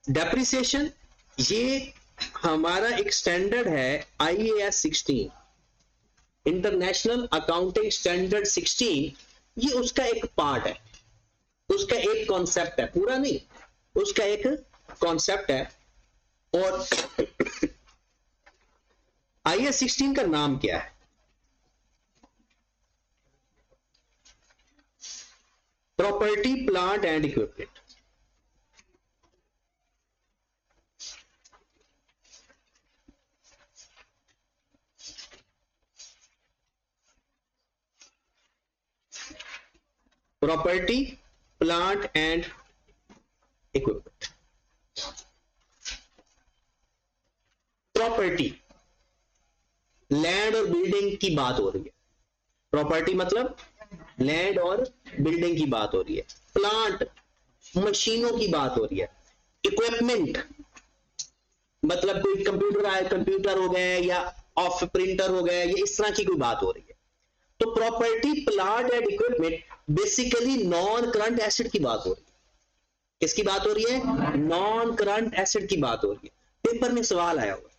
Depreciation ये हमारा एक स्टैंडर्ड है IAS 16, इंटरनेशनल अकाउंटिंग स्टैंडर्ड 16, ये उसका एक पार्ट है, उसका एक कॉन्सेप्ट है, पूरा नहीं, उसका एक कॉन्सेप्ट है। और IAS 16 का नाम क्या है? Property plant and equipment. Property plant and equipment. Property, land और बिल्डिंग की बात हो रही है। प्रॉपर्टी मतलब लैंड और बिल्डिंग की बात हो रही है। प्लांट, मशीनों की बात हो रही है। इक्विपमेंट मतलब कोई कंप्यूटर आए, कंप्यूटर हो गए या ऑफ प्रिंटर हो गए, या इस तरह की कोई बात हो रही है। तो property plant and equipment basically non current asset की बात हो रही है। किसकी बात हो रही है? नॉन करंट एसेट की बात हो रही है। पेपर में सवाल आया हुआ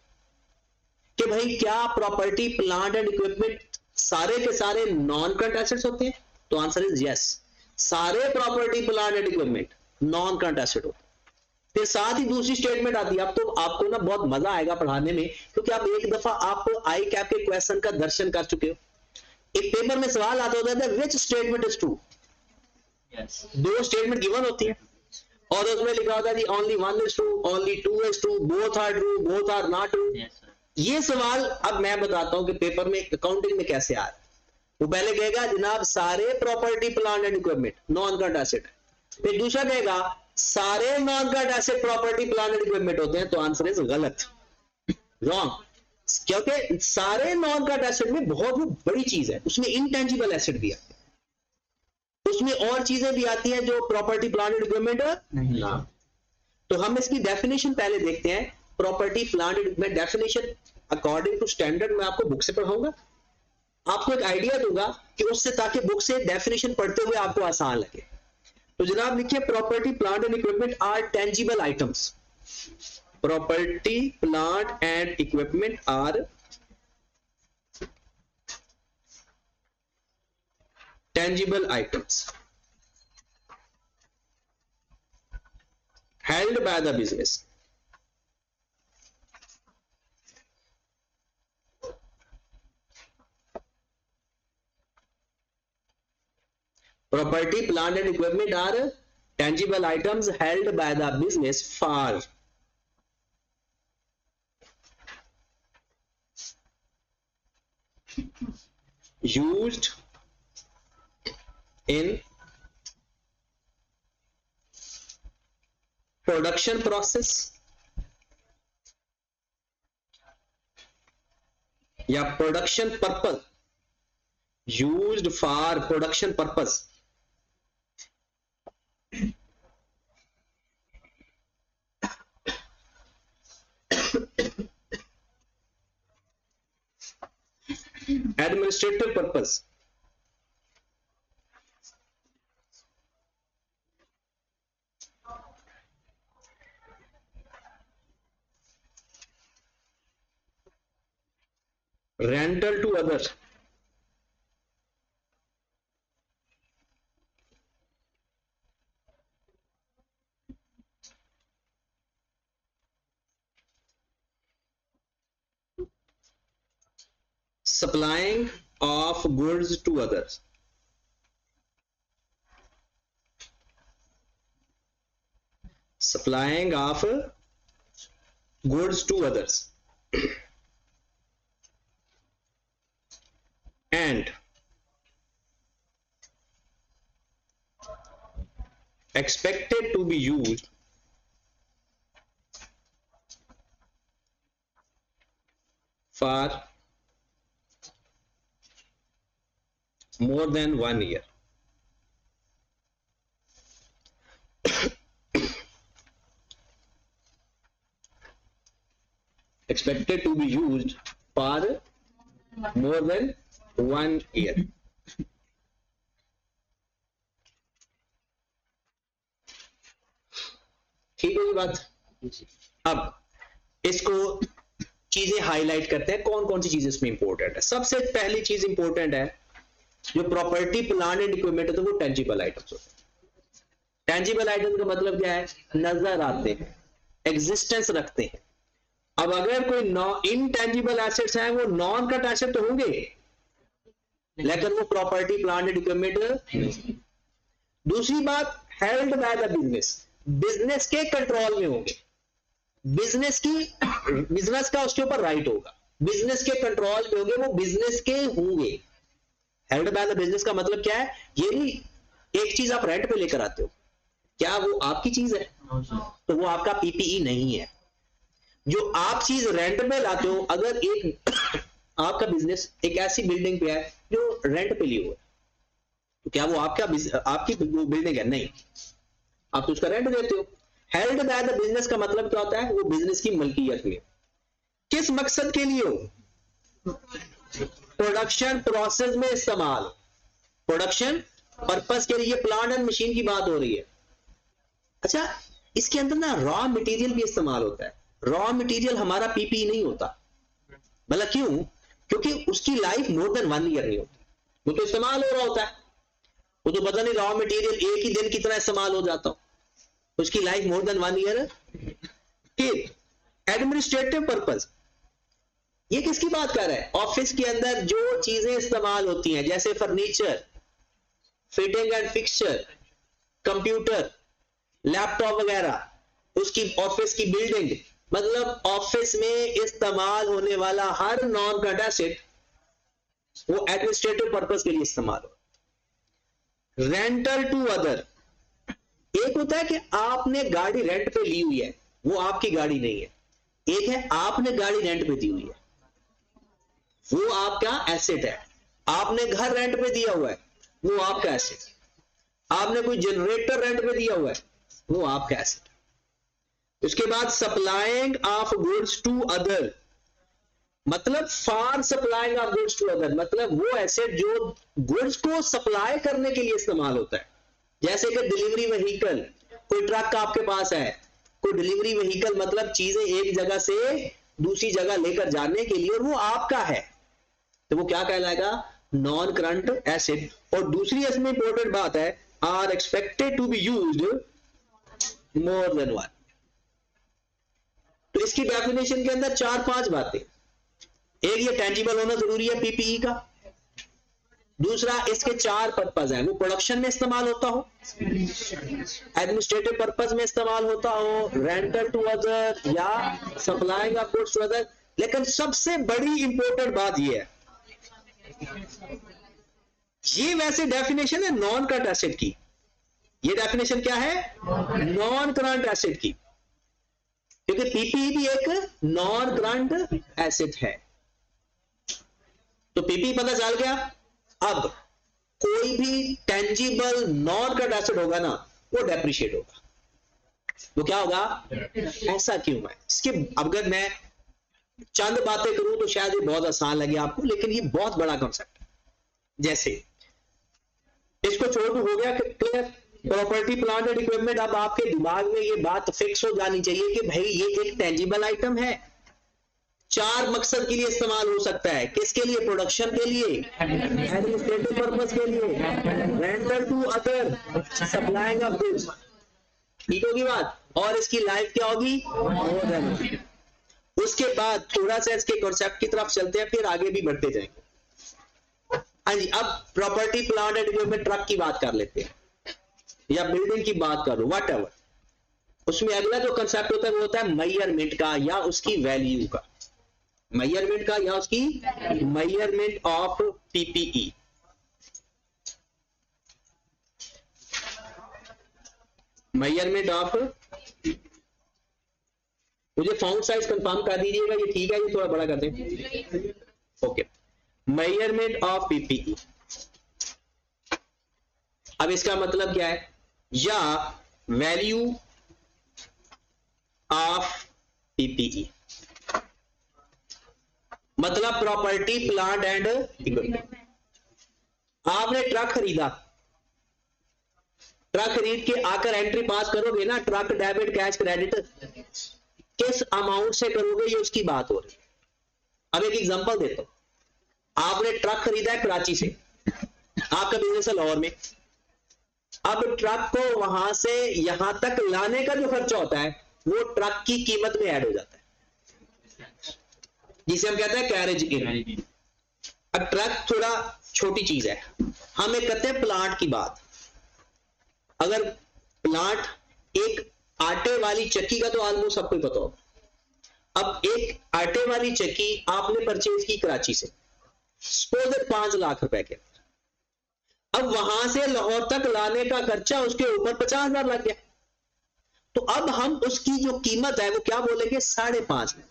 कि भाई क्या प्रॉपर्टी प्लांट एंड इक्विपमेंट सारे के सारे नॉन करंट एसेट्स होते हैं? तो आंसर इज यस, सारे property plant and equipment non current asset होते हैं। फिर साथ ही दूसरी स्टेटमेंट आती है। अब तो आपको ना बहुत मजा आएगा पढ़ाने में, क्योंकि आप एक दफा आप आई कैप के क्वेश्चन का दर्शन कर चुके हो। एक पेपर में सवाल आता होता है विच स्टेटमेंट इज ट्रू। दो स्टेटमेंट गिवन होती है और उसमें लिखा होता है जी only one is true, only two is true, both are true, both are not true. ये सवाल अब मैं बताता हूं कि पेपर में अकाउंटिंग में कैसे आ रहा है। वो पहले कहेगा जनाब सारे property plant and equipment non current asset है। फिर दूसरा कहेगा सारे non current asset property plant and equipment होते हैं। तो आंसर इज गलत, रॉन्ग, क्योंकि सारे नॉन करंट एसेट में बहुत बड़ी चीज है, उसमें इनटेंजिबल एसेट भी है, उसमें और चीजें भी आती हैं जो प्रॉपर्टी प्लांट एंड इक्विपमेंट नहीं। तो हम इसकी डेफिनेशन पहले देखते हैं। Property plant and equipment definition according to standard मैं आपको बुक से पढ़ाऊंगा, आपको एक आइडिया दूंगा कि उससे, ताकि बुक से डेफिनेशन पढ़ते हुए आपको आसान लगे। तो जनाब लिखिए property plant and equipment are tangible items. Property plant and equipment are tangible items held by the business property plant and equipment are tangible items held by the business for used in production process या production purpose, used for production purpose administrative purpose rental to others supplying of goods to others supplying of goods to others and expected to be used for more than 1 year. Expected to be used for more than 1 year. ठीक है ये बात, अब इसको चीजें highlight करते हैं, कौन कौन सी चीजें इसमें इंपॉर्टेंट है। सबसे पहली चीज इंपॉर्टेंट है जो प्रॉपर्टी प्लांट एंड इक्विपमेंट होते हैं वो टेंजिबल आइटम्स होते हैं। टेंजिबल आइटम का मतलब क्या है, नजर आते हैं, एग्जिस्टेंस रखते हैं। अब अगर कोई इनटेंजिबल एसेट्स हैं वो नॉन कट एसेट तो होंगे, लेकिन वो प्रॉपर्टी प्लांट एंड इक्विपमेंट नहीं। दूसरी बात, held by the business, business के कंट्रोल में होंगे, बिजनेस का उसके ऊपर राइट होगा, बिजनेस के कंट्रोल में होंगे, वो बिजनेस के होंगे। हेल्ड बाय द बिजनेस का मतलब क्या है, ये नहीं एक चीज आप रेंट पे लेकर आते हो, क्या वो आपकी चीज है तो वो आपका पीपीई नहीं है। जो आप चीज रेंट पे लाते हो, अगर एक आपका बिजनेस एक ऐसी बिल्डिंग पे है जो रेंट पे ली हुआ है, तो क्या वो आपकी बिल्डिंग है? नहीं, आप तो उसका रेंट देते हो। हेल्ड बाय द बिजनेस का मतलब क्या होता है, वो बिजनेस की मलकियत में, किस मकसद के लिए हो, प्रोडक्शन प्रोसेस में इस्तेमाल, प्रोडक्शन पर्पस के लिए, प्लांट एंड मशीन की बात हो रही है। अच्छा, इसके अंदर ना रॉ मटेरियल भी इस्तेमाल होता है। रॉ मटेरियल हमारा पीपीई नहीं होता, मतलब क्यों? क्योंकि उसकी लाइफ मोर देन 1 ईयर नहीं होती, वो तो इस्तेमाल हो रहा होता है, वो तो पता नहीं रॉ मटेरियल एक ही दिन कितना इस्तेमाल हो जाता हो, उसकी life more than 1 year. Administrative purpose, ये किसकी बात कर रहा है? ऑफिस के अंदर जो चीजें इस्तेमाल होती हैं, जैसे furniture, fitting and fixture, computer, laptop वगैरह, उसकी ऑफिस की बिल्डिंग, मतलब ऑफिस में इस्तेमाल होने वाला हर नॉन कट एसेट वो एडमिनिस्ट्रेटिव पर्पस के लिए इस्तेमाल हो। रेंटल टू अदर, एक होता है कि आपने गाड़ी रेंट पे ली हुई है, वो आपकी गाड़ी नहीं है। एक है आपने गाड़ी रेंट पे दी हुई है, वो आपका एसेट है। आपने घर रेंट पे दिया हुआ है, वो आपका एसेट। आपने कोई जनरेटर रेंट पे दिया हुआ है, वो आपका एसेट। उसके बाद supplying of goods to other, मतलब for supplying of goods to other, मतलब वो एसेट जो गुड्स को सप्लाई करने के लिए इस्तेमाल होता है। जैसे कि डिलीवरी व्हीकल, कोई ट्रक आपके पास है, कोई डिलीवरी व्हीकल, मतलब चीजें एक जगह से दूसरी जगह लेकर जाने के लिए, और वो आपका है, तो वो क्या कहलाएगा? Non current asset. और दूसरी इसमें इंपॉर्टेंट बात है, are expected to be used more than 1। तो इसकी डेफिनेशन के अंदर 4-5 बातें। एक, ये टेंजिबल होना जरूरी है पीपीई का। दूसरा, इसके 4 पर्पस हैं, वो प्रोडक्शन में इस्तेमाल होता हो, एडमिनिस्ट्रेटिव पर्पस में इस्तेमाल होता हो, रेंटल टू अदर, या supplying of goods to other. लेकिन सबसे बड़ी इंपॉर्टेंट बात ये है, ये वैसे डेफिनेशन है नॉन करंट एसेट की, ये डेफिनेशन क्या है? नॉन करंट एसेट की, क्योंकि पीपीई भी एक नॉन करंट एसेट है। तो पीपीई पता चल गया। अब कोई भी टेंजिबल नॉन करंट एसेट होगा ना, वो डेप्रिशिएट होगा। वो क्या होगा? ऐसा क्यों है? इसके अगर मैं चंद बातें करूं तो शायद ये बहुत आसान लगे आपको, लेकिन ये बहुत बड़ा कॉन्सेप्ट है। जैसे इसको छोड़ हो गया clear, property plant and equipment. अब आपके दिमाग में ये बात फिक्स हो जानी चाहिए कि भाई ये एक टेंजिबल आइटम है, 4 मकसद के लिए इस्तेमाल हो सकता है। किसके लिए? प्रोडक्शन के लिए, एडमिनिस्ट्रेटिव पर्पस के लिए, rental to other, supplying of goods. ठीक होगी बात? और इसकी लाइफ क्या होगी? More than. उसके बाद थोड़ा सा इसके कॉन्सेप्ट की तरफ चलते हैं, फिर आगे भी बढ़ते जाएंगे। हाँ जी, अब property plant and equipment, truck की बात कर लेते हैं या बिल्डिंग की बात करो, वट एवर। उसमें अगला जो कंसेप्ट होता है वो होता है मेजरमेंट का या उसकी वैल्यू का। मेजरमेंट का या उसकी measurement of PPE. Measurement of, मुझे फाउंड साइज कंफर्म कर दीजिएगा, ये ठीक है? ये थोड़ा बड़ा कर दें। Okay, measurement of PPE. अब इसका मतलब क्या है? या वैल्यू ऑफ पीपीई, मतलब प्रॉपर्टी प्लांट एंड इक्विपमेंट। आपने ट्रक खरीदा, ट्रक खरीद के आकर एंट्री पास करोगे ना, ट्रक डेबिट कैश क्रेडिट, किस अमाउंट से करोगे ये उसकी बात हो रही है। अब एक एग्जांपल देता हूं, आपने ट्रक खरीदा है कराची से, आपका बिजनेस है लाहौर में। अब ट्रक को वहां से यहां तक लाने का जो खर्चा होता है वो ट्रक की कीमत में ऐड हो जाता है, जिसे हम कहते हैं कैरेज इन। अब ट्रक थोड़ा छोटी चीज है, हम एक करते हैं प्लांट की बात। अगर प्लांट, एक आटे वाली चक्की का तो ऑलमोस्ट सबको पता होगा। अब एक आटे वाली चक्की आपने परचेज की कराची से, सपोज 5 लाख रुपए के। अब वहां से लाहौर तक लाने का खर्चा उसके ऊपर 50,000 लग गया, तो अब हम उसकी जो कीमत है वो क्या बोलेंगे, 5.5 लाख।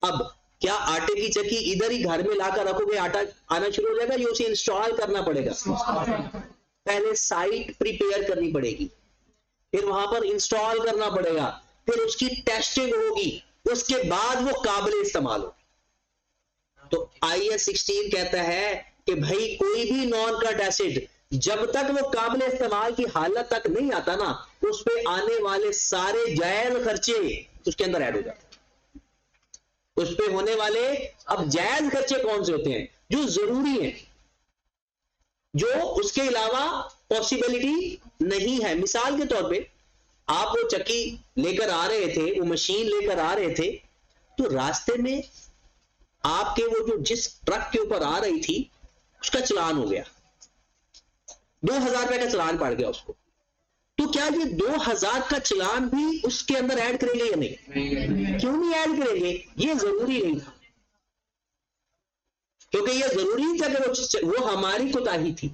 अब क्या आटे की चक्की इधर ही घर में लाकर रखोगे आटा आना शुरू हो जाएगा, ये उसे इंस्टॉल करना पड़ेगा। पहले साइट प्रिपेयर करनी पड़ेगी, फिर वहां पर इंस्टॉल करना पड़ेगा, फिर उसकी टेस्टिंग होगी, उसके बाद वो काबिल इस्तेमाल हो। तो IS 16 कहता है कि भाई कोई भी नॉन कट एसिड जब तक वो काबिल इस्तेमाल की हालत तक नहीं आता ना, उस पे आने वाले सारे जायज खर्चे उसके अंदर ऐड हो जाते हैं। उस पे होने वाले अब जायज खर्चे कौन से होते हैं, जो जरूरी हैं, जो उसके अलावा पॉसिबिलिटी नहीं है। मिसाल के तौर पे आप वो चक्की लेकर आ रहे थे, वो मशीन लेकर आ रहे थे, तो रास्ते में आपके वो जो जिस ट्रक के ऊपर आ रही थी उसका चालान हो गया, 2,000 रुपए का चालान पड़ गया उसको। तो क्या ये 2,000 का चालान भी उसके अंदर ऐड करेंगे या नहीं? क्यों नहीं ऐड करेंगे? ये जरूरी नहीं था, क्योंकि ये जरूरी नहीं था कि वो हमारी कोताही थी।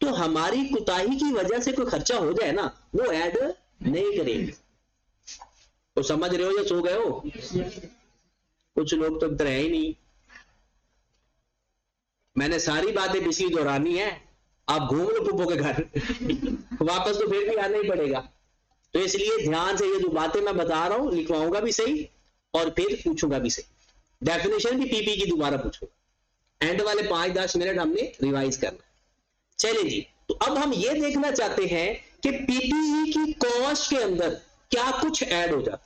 तो हमारी कोताही की वजह से कोई खर्चा हो जाए ना, वो ऐड नहीं करेंगे। तो समझ रहे हो या सो गए हो? कुछ लोग तो इधर है ही नहीं। मैंने सारी बातें पिछली दोहरानी है, आप घूम लो पुप्पो के घर वापस तो फिर भी आना ही पड़ेगा। तो इसलिए ध्यान से ये जो बातें मैं बता रहा हूं लिखवाऊंगा भी सही और फिर पूछूंगा भी सही। डेफिनेशन भी पीपी की दोबारा पूछूंगा। एंड वाले 5-10 मिनट हमने रिवाइज करना। चलिए जी, तो अब हम ये देखना चाहते हैं कि पीपीई की कॉस्ट के अंदर क्या कुछ ऐड हो जाता है।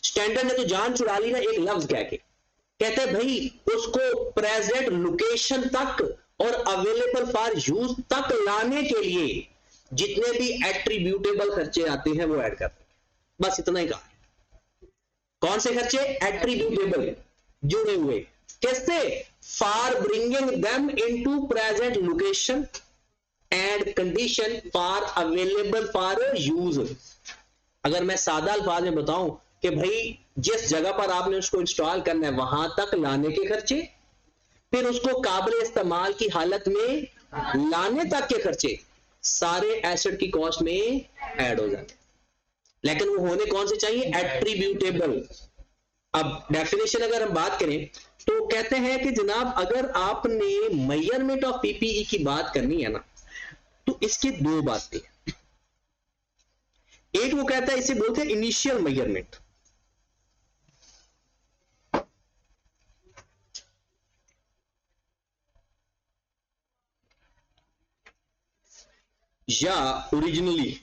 स्टैंडर्ड ने तो जान छुड़ा ली ना एक लफ्ज कह के, कहते हैं भाई उसको प्रेजेंट लोकेशन तक और अवेलेबल फॉर यूज तक लाने के लिए जितने भी एट्रीब्यूटेबल खर्चे आते हैं वो ऐड करते हैं। बस इतना ही कहा। कौन से खर्चे? एट्रीब्यूटेबल, जुड़े हुए। कैसे? For bringing them into present location and condition for available for use. अगर मैं सादा अल्फाज में बताऊं कि भाई जिस जगह पर आपने उसको इंस्टॉल करना है वहां तक लाने के खर्चे, फिर उसको काबिल इस्तेमाल की हालत में लाने तक के खर्चे, सारे एसेट की कॉस्ट में ऐड हो जाते। लेकिन वो होने कौन से चाहिए? एट्रीब्यूटेबल। अब डेफिनेशन अगर हम बात करें तो कहते हैं कि जनाब अगर आपने मेजरमेंट ऑफ पीपीई की बात करनी है ना, तो इसकी दो बातें। एक वो कहता है, इसे बोलते हैं इनिशियल मेजरमेंट, या ओरिजिनली।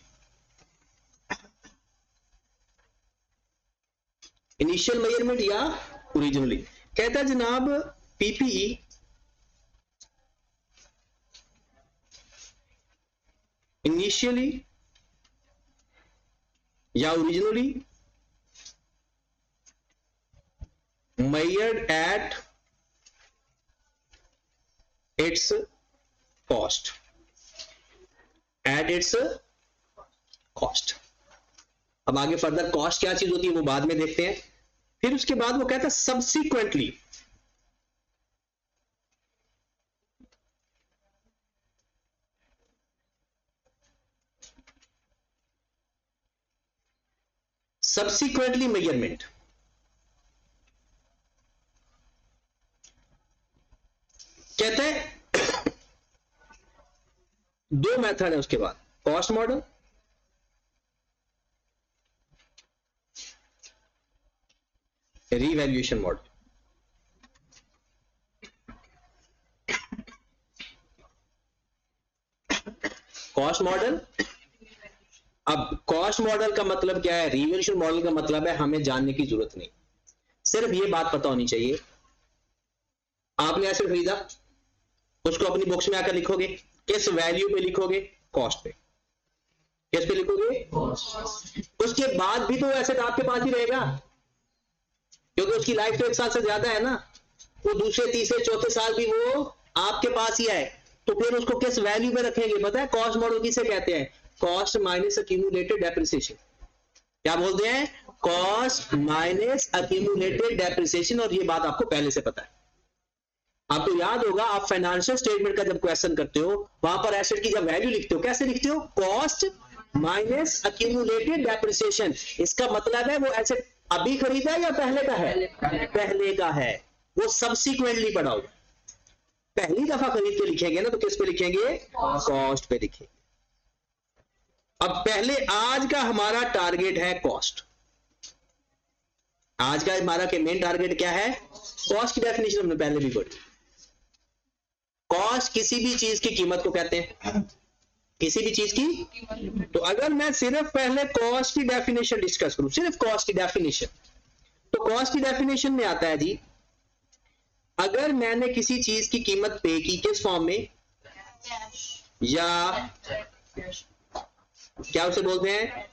इनिशियल मेजरमेंट या ओरिजिनली। कहता है जनाब पीपीई इनिशियली या originally measured at its cost, at its cost। अब आगे फर्दर कॉस्ट क्या चीज होती है वो बाद में देखते हैं। फिर उसके बाद वो कहता है सब्सिक्वेंटली मेजरमेंट। कहते हैं दो मेथड है उसके बाद, cost model revaluation model. Cost model अब कॉस्ट मॉडल का मतलब क्या है, रिवैल्यूएशन मॉडल का मतलब है हमें जानने की जरूरत नहीं, सिर्फ ये बात पता होनी चाहिए आपने एसेट खरीदा, उसको अपनी बुक्स में आकर लिखोगे, किस वैल्यू पे लिखोगे, कॉस्ट पे। किस पे लिखोगे, उसके बाद भी तो एसेट आपके पास ही रहेगा, क्योंकि उसकी लाइफ तो 1 साल से ज्यादा है ना, वो दूसरे तीसरे चौथे साल भी वो आपके पास ही है, तो फिर उसको किस वैल्यू पे रखेंगे, पता है कॉस्ट मॉडल किसे कहते हैं, कॉस्ट माइनस अक्यूमुलेटेड डेप्रिसिएशन। क्या बोलते हैं, कॉस्ट माइनस अक्यूमुलेटेड डेप्रिसिएशन। और ये बात आपको पहले से पता है, आपको याद होगा आप फाइनेंशियल स्टेटमेंट का जब क्वेश्चन करते हो वहां पर एसेट की जब वैल्यू लिखते हो कैसे लिखते हो, कॉस्ट माइनस अक्यूमुलेटेड डेप्रिसिएशन। इसका मतलब है वो एसेट अभी खरीदा या पहले का है, पहले का है, वो सब्सिक्वेंटली पड़ा होगा, पहली दफा खरीद के लिखेंगे ना तो किस पे लिखेंगे, कॉस्ट पे लिखेंगे। अब पहले आज का हमारा टारगेट है कॉस्ट, आज का हमारा के मेन टारगेट क्या है, कॉस्ट की डेफिनेशन हमने पहले भी पढ़ी। कॉस्ट किसी भी चीज की कीमत को कहते हैं, किसी भी चीज की। तो अगर मैं सिर्फ पहले कॉस्ट की डेफिनेशन डिस्कस करूं, सिर्फ कॉस्ट की डेफिनेशन, तो कॉस्ट की डेफिनेशन में आता है जी, अगर मैंने किसी चीज की कीमत पे की किस फॉर्म में, या क्या उसे बोलते हैं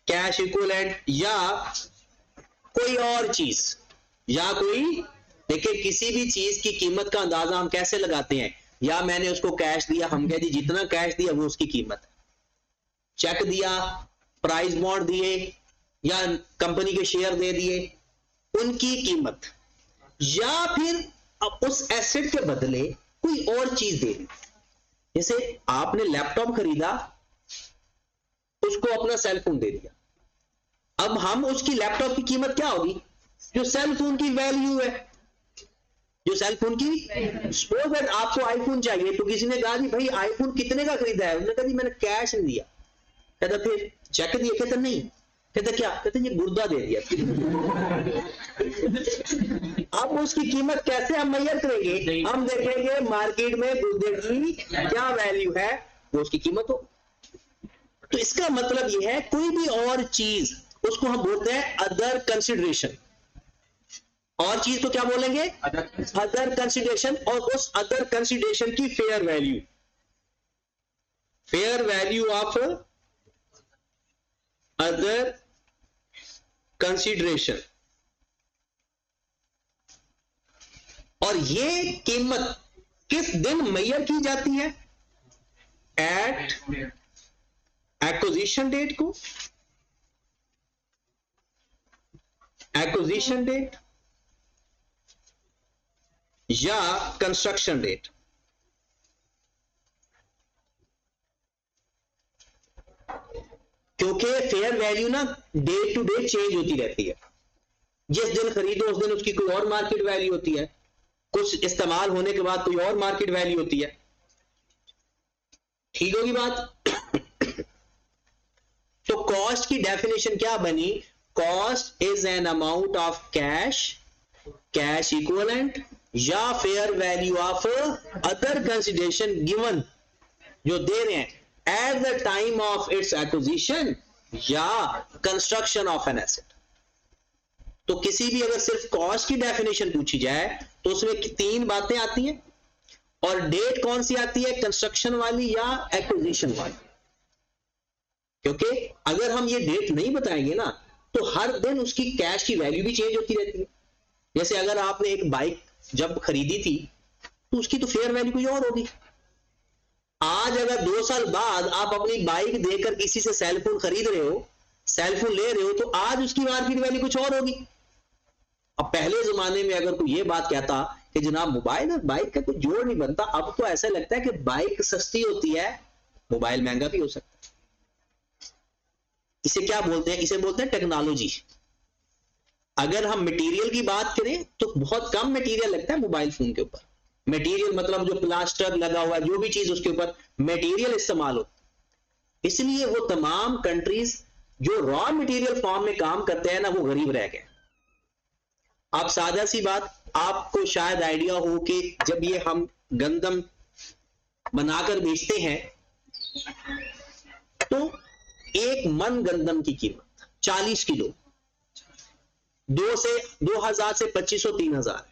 कैश इक्विवेलेंट, या कोई और चीज, या कोई, देखिए किसी भी चीज की कीमत का अंदाजा हम कैसे लगाते हैं, या मैंने उसको कैश दिया, हम कहते जितना कैश दिया वो उसकी कीमत, चेक दिया, प्राइस बॉन्ड दिए, या कंपनी के शेयर दे दिए, उनकी कीमत, या फिर उस एसेट के बदले कोई और चीज दे दी। जैसे आपने लैपटॉप खरीदा, उसको अपना सेल फोन दे दिया, अब हम उसकी लैपटॉप की कीमत क्या होगी, जो सेल फोन की वैल्यू है, जो सेल फोन की, सपोज दैट आपको आईफोन चाहिए, तो किसी ने कहा जी भाई आईफोन कितने का खरीदा है, उन्होंने कहा जी मैंने कैश नहीं दिया, कहता फिर चेक दिया, कहता नहीं, कहता क्या, कहते ये गुर्दा दे दिया। अब उसकी कीमत कैसे हम मेजर करेंगे, हम देखेंगे मार्केट में गुर्दे की क्या वैल्यू है, वो उसकी कीमत हो। तो इसका मतलब ये है कोई भी और चीज, उसको हम बोलते हैं अदर कंसिडरेशन, और चीज को क्या बोलेंगे, अदर कंसिडरेशन, और उस अदर कंसिडरेशन की fair value, fair value of other consideration. और ये कीमत किस दिन मेजर की जाती है, एट एक्विजिशन डेट को, एक्विजिशन डेट या कंस्ट्रक्शन डेट। क्योंकि फेयर वैल्यू ना डे टू डे चेंज होती रहती है, जिस दिन खरीदो उस दिन उसकी कोई और मार्केट वैल्यू होती है, कुछ इस्तेमाल होने के बाद कोई और मार्केट वैल्यू होती है, ठीक होगी बात। तो कॉस्ट की डेफिनेशन क्या बनी, cost is an amount of cash, cash equivalent, या fair value of other consideration given, जो दे रहे हैं at the time of its acquisition या कंस्ट्रक्शन ऑफ एन एसेट। तो किसी भी अगर सिर्फ कॉस्ट की डेफिनेशन पूछी जाए तो उसमें 3 बातें आती हैं, और डेट कौन सी आती है, कंस्ट्रक्शन वाली या एक्विजिशन वाली। क्योंकि अगर हम ये डेट नहीं बताएंगे ना तो हर दिन उसकी कैश की वैल्यू भी चेंज होती रहती है। जैसे अगर आपने एक बाइक जब खरीदी थी तो उसकी तो फेयर वैल्यू कोई और होगी, आज अगर 2 साल बाद आप अपनी बाइक देकर किसी से सेल फोन खरीद रहे हो, सेल फोन ले रहे हो, तो आज उसकी मार्केट वैल्यू कुछ और होगी। अब पहले जमाने में अगर कोई ये बात कहता कि जनाब मोबाइल और बाइक का कोई जोड़ नहीं बनता, अब तो ऐसा लगता है कि बाइक सस्ती होती है, मोबाइल महंगा भी हो सकता है। इसे क्या बोलते हैं, इसे बोलते हैं टेक्नोलॉजी। अगर हम मटेरियल की बात करें तो बहुत कम मटेरियल लगता है मोबाइल फोन के ऊपर, मटेरियल मतलब जो प्लास्टर लगा हुआ, जो भी चीज उसके ऊपर मटेरियल इस्तेमाल हो, इसलिए वो तमाम कंट्रीज जो रॉ मटेरियल फॉर्म में काम करते हैं ना, वो गरीब रह गए। आप सादा सी बात, आपको शायद आइडिया हो कि जब ये हम गंदम बनाकर बेचते हैं तो तो एक मन गंदम की कीमत 40 किलो 2000 से 2500 3000,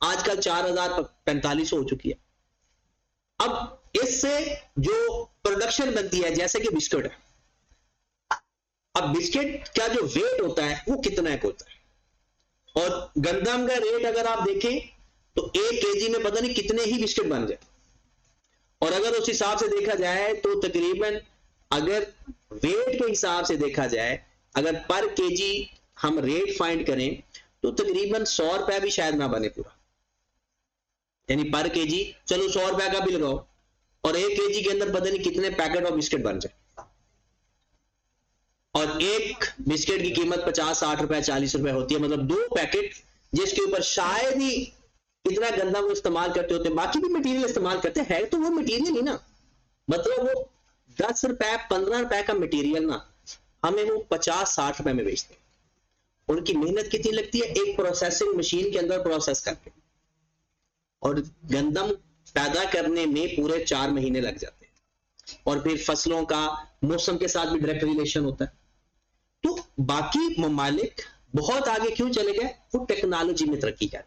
आजकल 4000 4500 हो चुकी है। अब इससे जो प्रोडक्शन बनती है, जैसे कि बिस्किट है, अब बिस्किट का जो वेट होता है वो कितना होता है, और गंदम का रेट अगर आप देखें तो 1 केजी में पता नहीं कितने ही बिस्किट बन जाए। और अगर उस हिसाब से देखा जाए तो तकरीबन, अगर वेट के हिसाब से देखा जाए, अगर पर केजी हम रेट फाइंड करें तो तकरीबन 100 रुपए भी शायद ना बने पूरा, यानी पर केजी चलो 100 रुपए का भी लगाओ, और 1 केजी के अंदर पता नहीं कितने पैकेट ऑफ बिस्किट बन जाए। और एक बिस्किट की कीमत 50-60 रुपए 40 रुपए होती है, मतलब 2 पैकेट जिसके ऊपर शायद ही इतना गंदा वो इस्तेमाल करते होते, बाकी भी मटेरियल इस्तेमाल करते हैं, तो वो मटेरियल ही ना, मतलब वो 10 रुपए 15 रुपए का मटेरियल ना, हमें वो 50-60 रुपए में बेचते हैं। उनकी मेहनत कितनी लगती है, एक प्रोसेसिंग मशीन के अंदर प्रोसेस करके, और गंदम पैदा करने में पूरे 4 महीने लग जाते हैं, और फिर फसलों का मौसम के साथ भी डायरेक्ट रिलेशन होता है। तो बाकी ममालिक बहुत आगे क्यों चले गए, वो टेक्नोलॉजी में तरक्की कर गए।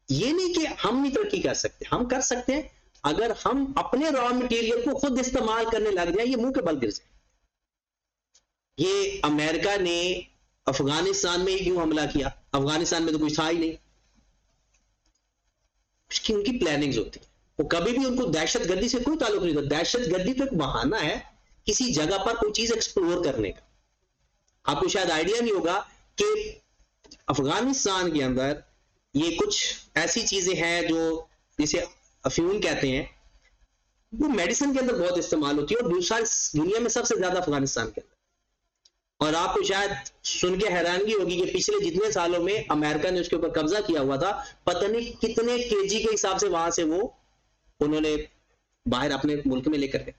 ये नहीं कि हम नहीं तरक्की कर सकते, हम कर सकते हैं अगर हम अपने रॉ मटेरियल को खुद इस्तेमाल करने लग जाए, ये मुंह के बल गिर जाए। ये अमेरिका ने अफगानिस्तान में ही क्यों हमला किया, अफगानिस्तान में तो कुछ था ही नहीं, उसकी उनकी प्लानिंग्स होती है, वो कभी भी उनको दहशतगर्दी से कोई ताल्लुक नहीं होता। दहशतगर्दी तो एक बहाना है किसी जगह पर कोई चीज एक्सप्लोर करने का। आपको शायद आइडिया नहीं होगा कि अफगानिस्तान के अंदर ये कुछ ऐसी चीजें हैं जो जिसे अफ्यून कहते हैं, वो मेडिसिन के अंदर बहुत इस्तेमाल होती है, और दूसरा दुनिया में सबसे ज्यादा अफगानिस्तान के अंदर। और आपको शायद सुन के हैरानगी होगी कि पिछले जितने सालों में अमेरिका ने उसके ऊपर कब्जा किया हुआ था, पता नहीं कितने केजी के हिसाब से वहां से वो उन्होंने बाहर अपने मुल्क में लेकर गए।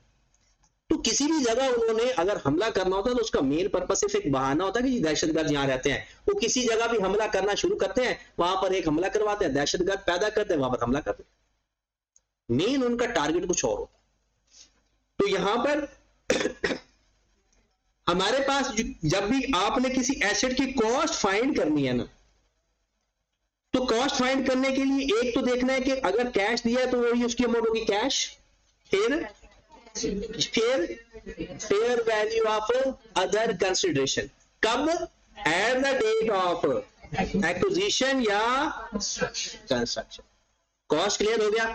तो किसी भी जगह उन्होंने अगर हमला करना होता तो उसका मेन पर्पस सिर्फ एक बहाना होता कि दहशतगर्द यहां रहते हैं, वो किसी जगह भी हमला करना शुरू करते हैं, वहां पर एक हमला करवाते हैं, दहशतगर्द पैदा करते हैं, वहां पर हमला करते हैं। मेन उनका टारगेट कुछ और होता है। तो यहां पर हमारे पास जब भी आपने किसी एसेट की कॉस्ट फाइंड करनी है ना, तो कॉस्ट फाइंड करने के लिए एक तो देखना है कि अगर कैश दिया है तो वही उसकी अमाउंट होगी कैश, फिर fair value of other consideration, कब, at the date of acquisition या कंस्ट्रक्शन। कॉस्ट क्लियर हो गया?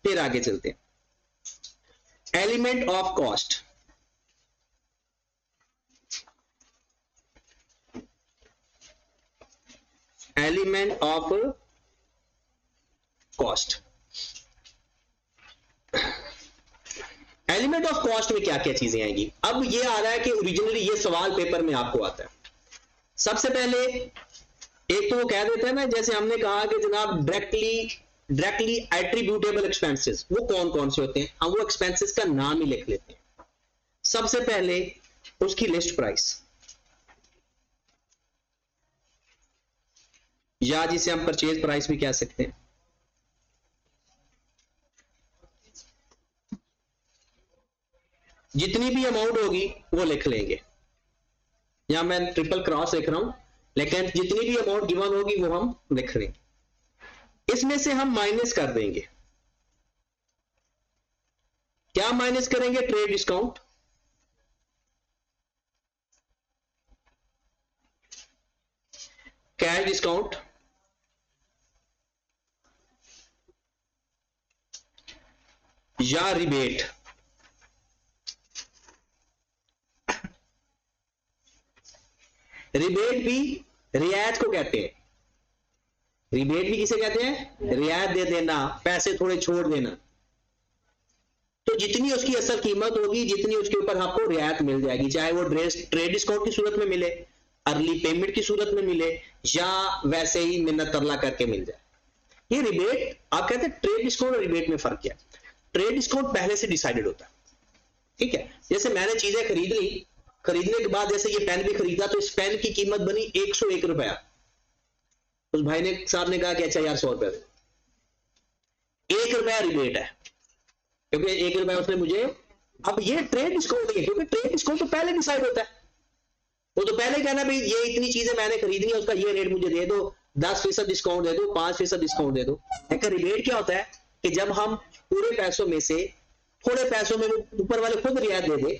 फिर आगे चलते हैं। Element of cost, element of cost. Element of cost में क्या क्या चीजें आएंगी? अब ये आ रहा है कि ओरिजिनली ये सवाल पेपर में आपको आता है। सबसे पहले एक तो वो कह देते हैं ना, जैसे हमने कहा कि जनाब डायरेक्टली एट्रीब्यूटेबल एक्सपेंसेस, वो कौन कौन से होते हैं, हम वो एक्सपेंसेस का नाम ही लिख लेते हैं। सबसे पहले उसकी लिस्ट प्राइस, या जिसे हम परचेज प्राइस भी कह सकते हैं। जितनी भी अमाउंट होगी वो लिख लेंगे, या मैं ट्रिपल क्रॉस लिख रहा हूं, लेकिन जितनी भी अमाउंट गिवन होगी वो हम लिख लेंगे। इसमें से हम माइनस कर देंगे, क्या माइनस करेंगे? ट्रेड डिस्काउंट, कैश डिस्काउंट, या रिबेट। रिबेट भी रियायत को कहते हैं, रिबेट भी किसे कहते हैं? रियायत दे देना, पैसे थोड़े छोड़ देना। तो जितनी उसकी असल कीमत होगी, जितनी उसके ऊपर आपको रियायत मिल जाएगी, चाहे वो ट्रेड डिस्काउंट की सूरत में मिले, अर्ली पेमेंट की सूरत में मिले, या वैसे ही मिन्नत तरला करके मिल जाए। ये रिबेट, आप कहते हैं ट्रेड डिस्काउंट और रिबेट में फर्क क्या है? ट्रेड डिस्काउंट पहले से डिसाइडेड होता है, ठीक है। जैसे मैंने चीजें खरीद ली, खरीदने के बाद जैसे ये पेन भी खरीदा, तो इस पेन की कीमत बनी 101 रुपया। उस भाई ने साहब ने कहा कि अच्छा यार 100 रुपया, 1 रुपया रिबेट है, क्योंकि 1 रुपया उसने मुझे अब ये ट्रेड डिस्काउंट है, क्योंकि ट्रेड डिस्काउंट तो पहले डिसाइड होता है। वो तो पहले कहना भाई ये इतनी चीजें मैंने खरीदनी है, उसका ये रेट मुझे दे दो, 10% डिस्काउंट दे दो, 5% डिस्काउंट दे दो। लेकिन रिबेट क्या होता है कि जब हम पूरे पैसों में से थोड़े पैसों में वो ऊपर वाले खुद रियायत दे दे।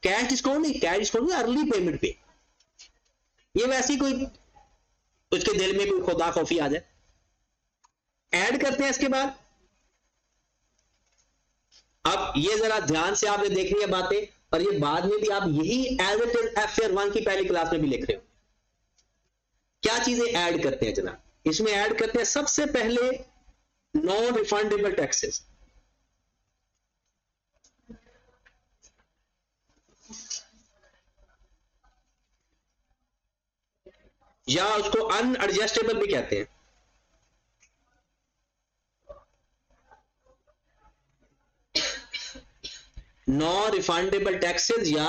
कैश डिस्काउंट नहीं, कैश डिस्काउंट अर्ली पेमेंट पे। ये वैसी कोई उसके दिल में कोई खुदा खौफी आ जाए। ऐड करते हैं इसके बाद। अब ये जरा ध्यान से आपने देखनी है बातें, और ये बाद में भी आप यही एज इट इज FAR 1 की पहली क्लास में भी लिख रहे हो। क्या चीजें ऐड करते हैं जनाब? इसमें ऐड करते हैं सबसे पहले नॉन रिफंडेबल टैक्सेस, या उसको अनएडजस्टेबल भी कहते हैं। नॉन रिफंडेबल टैक्सेस या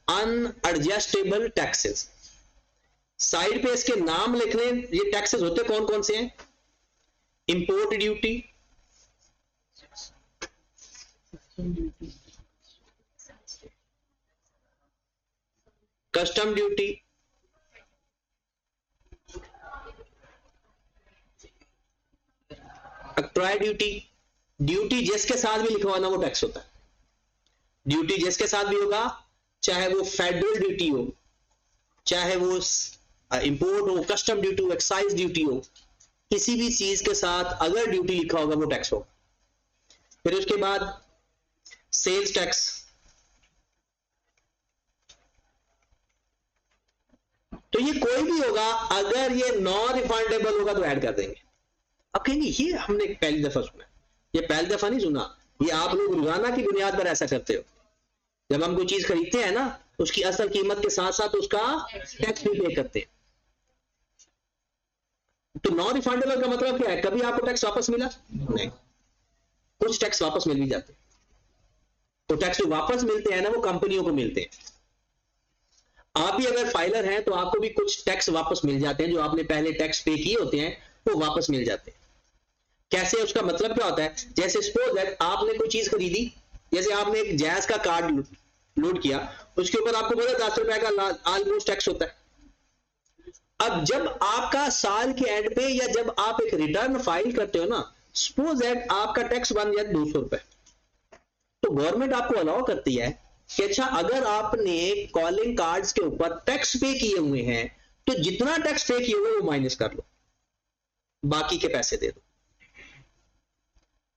अनएडजस्टेबल टैक्सेस। साइड पे इसके नाम लिख रहे हैं। ये टैक्सेस होते कौन कौन से हैं? Import duty, custom duty, octroi duty. Duty जिसके साथ भी लिखवाना वो टैक्स होता है। ड्यूटी जिसके साथ भी होगा, चाहे वो फेडरल ड्यूटी हो, चाहे वो इंपोर्ट हो, कस्टम ड्यूटी हो, एक्साइज ड्यूटी हो, किसी भी चीज के साथ अगर ड्यूटी लिखा होगा वो टैक्स होगा। फिर उसके बाद सेल्स टैक्स, तो ये कोई भी होगा, अगर ये नॉन रिफंडेबल होगा तो ऐड कर देंगे। अब कहेंगे ये हमने पहली दफा सुना, ये पहली दफा नहीं सुना, ये आप लोग रोजाना की बुनियाद पर ऐसा करते हो। जब हम कोई चीज खरीदते हैं ना, उसकी असल कीमत के साथ साथ उसका टैक्स भी पे करते हैं। तो नॉन रिफंडेबल का मतलब क्या है? कभी आपको टैक्स वापस मिला नहीं, कुछ टैक्स वापस मिल भी जाते हैं। तो टैक्स जो वापस मिलते हैं ना, वो कंपनियों को मिलते हैं। आप भी अगर फाइलर हैं तो आपको भी कुछ टैक्स वापस मिल जाते हैं, जो आपने पहले टैक्स पे किए होते हैं वो वापस मिल जाते हैं। कैसे? उसका मतलब क्या होता है? जैसे सपोज दैट आपने कोई चीज खरीदी, जैसे आपने एक जैज का कार्ड लोड किया, उसके ऊपर आपको बोला 10 रुपए का ऑलमोस्ट टैक्स होता है। अब जब आपका साल के एंड पे या जब आप एक रिटर्न फाइल करते हो ना, सपोज दैट आपका टैक्स बन गया 200 रुपए, तो गवर्नमेंट आपको अलाउ करती है कि अच्छा अगर आपने कॉलिंग कार्ड्स के ऊपर टैक्स पे किए हुए हैं तो जितना टैक्स पे किए हुए वो माइनस कर लो, बाकी के पैसे दे दो।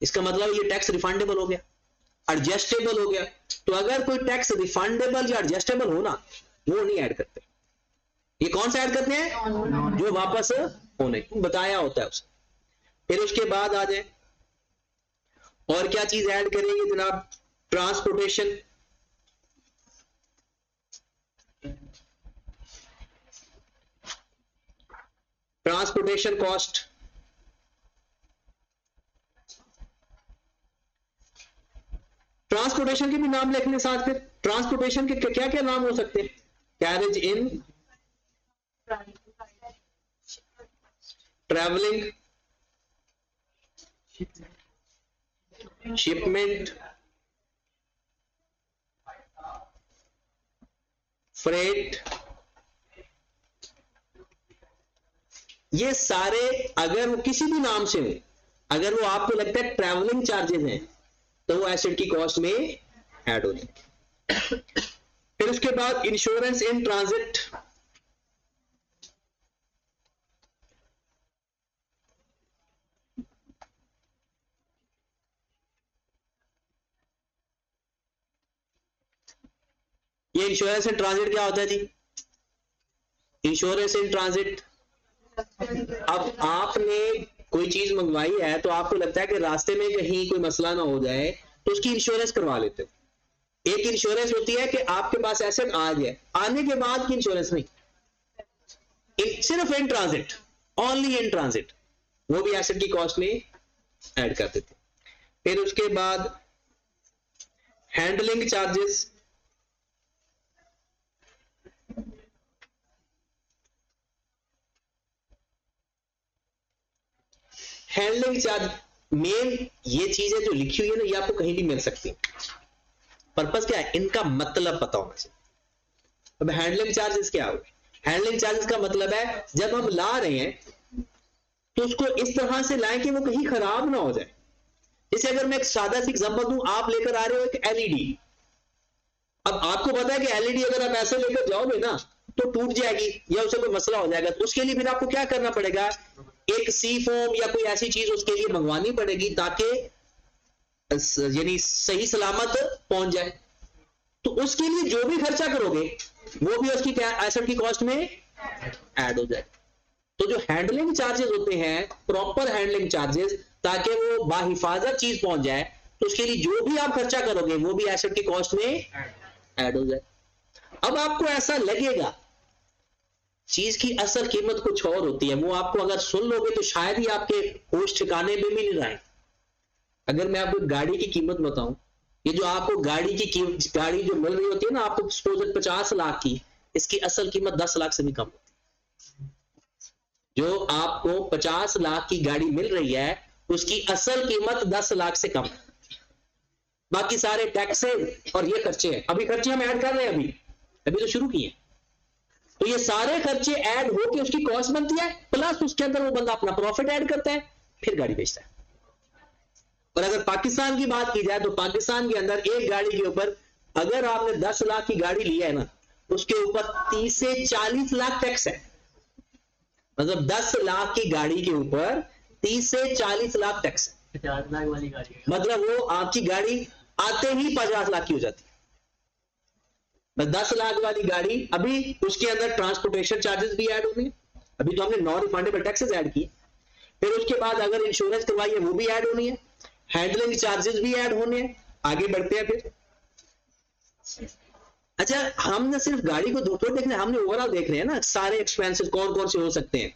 इसका मतलब ये टैक्स रिफंडेबल हो गया, एडजस्टेबल हो गया। तो अगर कोई टैक्स रिफंडेबल या एडजस्टेबल हो ना, वो नहीं ऐड करते। ये कौन सा ऐड करते हैं? जो वापस होने बताया होता है उसे। फिर उसके बाद आ जाए, और क्या चीज ऐड करेंगे जनाब? ट्रांसपोर्टेशन, ट्रांसपोर्टेशन कॉस्ट, ट्रांसपोर्टेशन के भी नाम लिखने साथ। फिर ट्रांसपोर्टेशन के क्या क्या नाम हो सकते हैं? कैरेज इन, ट्रैवलिंग, शिपमेंट, फ्रेट। ये सारे अगर वो किसी भी नाम से हो, अगर वो आपको लगता है ट्रैवलिंग चार्जेस हैं, तो वो एसेट की कॉस्ट में ऐड हो जाए। फिर उसके बाद इंश्योरेंस इन ट्रांजिट, ये इंश्योरेंस इन ट्रांजिट क्या होता है जी? इंश्योरेंस इन ट्रांजिट, अब आपने कोई चीज मंगवाई है तो आपको लगता है कि रास्ते में कहीं कोई मसला ना हो जाए, तो उसकी इंश्योरेंस करवा लेते हो। एक इंश्योरेंस होती है कि आपके पास एसेट आ जाए, आने के बाद की इंश्योरेंस नहीं, सिर्फ in transit, only in transit, वो भी एसेट की कॉस्ट में ऐड कर देते। फिर उसके बाद handling charges, handling charge main ये चीजें जो लिखी हुई है ना, ये आपको कहीं भी मिल सकती है। पर्पस क्या है, इनका मतलब पता होना चाहिए। अब हैंडलिंग चार्जेस क्या हो, हैंडलिंग चार्जेस का मतलब है जब हम ला रहे हैं तो उसको इस तरह से लाएं कि वो कहीं खराब ना हो जाए। जैसे अगर मैं एक सादा सी एग्जांपल दूं, आप लेकर आ रहे हो एक एलईडी, अब आपको पता है कि एलईडी अगर आप ऐसे लेकर जाओगे ना तो टूट जाएगी या उसे कोई मसला हो जाएगा, तो उसके लिए फिर आपको क्या करना पड़ेगा, एक सी फोम या कोई ऐसी चीज उसके लिए मंगवानी पड़ेगी ताकि यानी सही सलामत पहुंच जाए। तो उसके लिए जो भी खर्चा करोगे वो भी उसकी एसेट की कॉस्ट में ऐड हो जाए। तो जो हैंडलिंग चार्जेस होते हैं, प्रॉपर हैंडलिंग चार्जेस, ताकि वो बाहिफाजत चीज पहुंच जाए, तो उसके लिए जो भी आप खर्चा करोगे वो भी एसेट की कॉस्ट में ऐड हो जाए। अब आपको ऐसा लगेगा चीज की असल कीमत कुछ और होती है, वो आपको अगर सुन लोगे तो शायद ही आपके होश ठिकाने में भी नहीं रहे। अगर मैं आपको गाड़ी की कीमत बताऊं, ये जो आपको गाड़ी जो मिल रही होती है ना आपको सपोज 50 लाख की, इसकी असल कीमत 10 लाख से भी कम होती है। जो आपको 50 लाख की गाड़ी मिल रही है उसकी असल कीमत 10 लाख से कम है। बाकी सारे टैक्सेस और ये खर्चे हैं, अभी खर्चे हम ऐड कर रहे हैं, अभी तो शुरू किए। तो ये सारे खर्चे ऐड होके उसकी कॉस्ट बनती है, प्लस उसके अंदर वो बंदा अपना प्रॉफिट ऐड करता है, फिर गाड़ी बेचता है। और अगर पाकिस्तान की बात की जाए तो पाकिस्तान के अंदर एक गाड़ी के ऊपर अगर आपने 10 लाख की गाड़ी ली है ना, उसके ऊपर 30 से 40 लाख टैक्स है। मतलब 10 लाख की गाड़ी के ऊपर 30 से 40 लाख टैक्स है। 50 लाख वाली गाड़ी, मतलब वो आपकी गाड़ी आते ही 50 लाख की हो जाती है। 10 लाख वाली गाड़ी, अभी उसके अंदर ट्रांसपोर्टेशन चार्जेस भी ऐड होंगे, अभी तो हमने नॉन रिफंडेबल टैक्सेस ऐड किए। फिर उसके बाद अगर इंश्योरेंस करवाई है वो भी ऐड होनी है, हैंडलिंग चार्जेस भी ऐड होने हैं। आगे बढ़ते हैं फिर। अच्छा, हमने सिर्फ गाड़ी को धोखे देख रहे हैं, हमने ओवरऑल देख रहे हैं ना सारे एक्सपेंसेस कौन कौन से हो सकते हैं।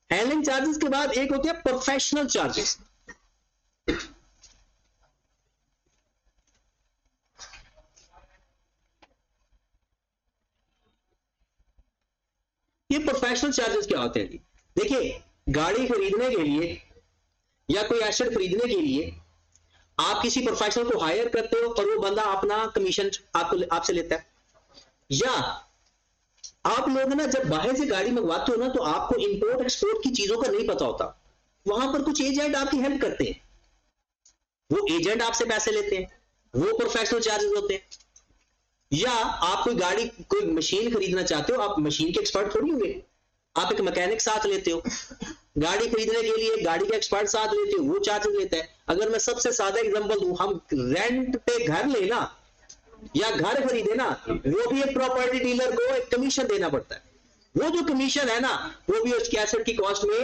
हैंडलिंग चार्जेस के बाद एक होते हैं प्रोफेशनल चार्जेस। ये प्रोफेशनल चार्जेस क्या होते हैं जी? देखिए, गाड़ी खरीदने के लिए या कोई एसेट खरीदने के लिए आप किसी प्रोफेशनल को हायर करते हो और वो बंदा अपना कमीशन आपसे लेता है। या आप लोग ना जब बाहर से गाड़ी मंगवाते हो ना तो आपको इंपोर्ट एक्सपोर्ट की चीजों का नहीं पता होता, वहां पर कुछ एजेंट आपकी हेल्प करते हैं, वो एजेंट आपसे पैसे लेते हैं, वो प्रोफेशनल चार्जेस होते हैं। या आप कोई गाड़ी कोई मशीन खरीदना चाहते हो, आप मशीन के एक्सपर्ट थोड़ी होंगे, आप एक मैकेनिक साथ लेते हो, गाड़ी खरीदने के लिए गाड़ी का एक्सपर्ट साथ लेते हो, वो चार्जेस लेता है। अगर मैं सबसे सादा एग्जांपल दूं, हम रेंट पे घर लेना या घर खरीदे ना, वो भी एक प्रॉपर्टी डीलर को एक कमीशन देना पड़ता है। वो जो कमीशन है ना वो भी उसकी एसेट की कॉस्ट में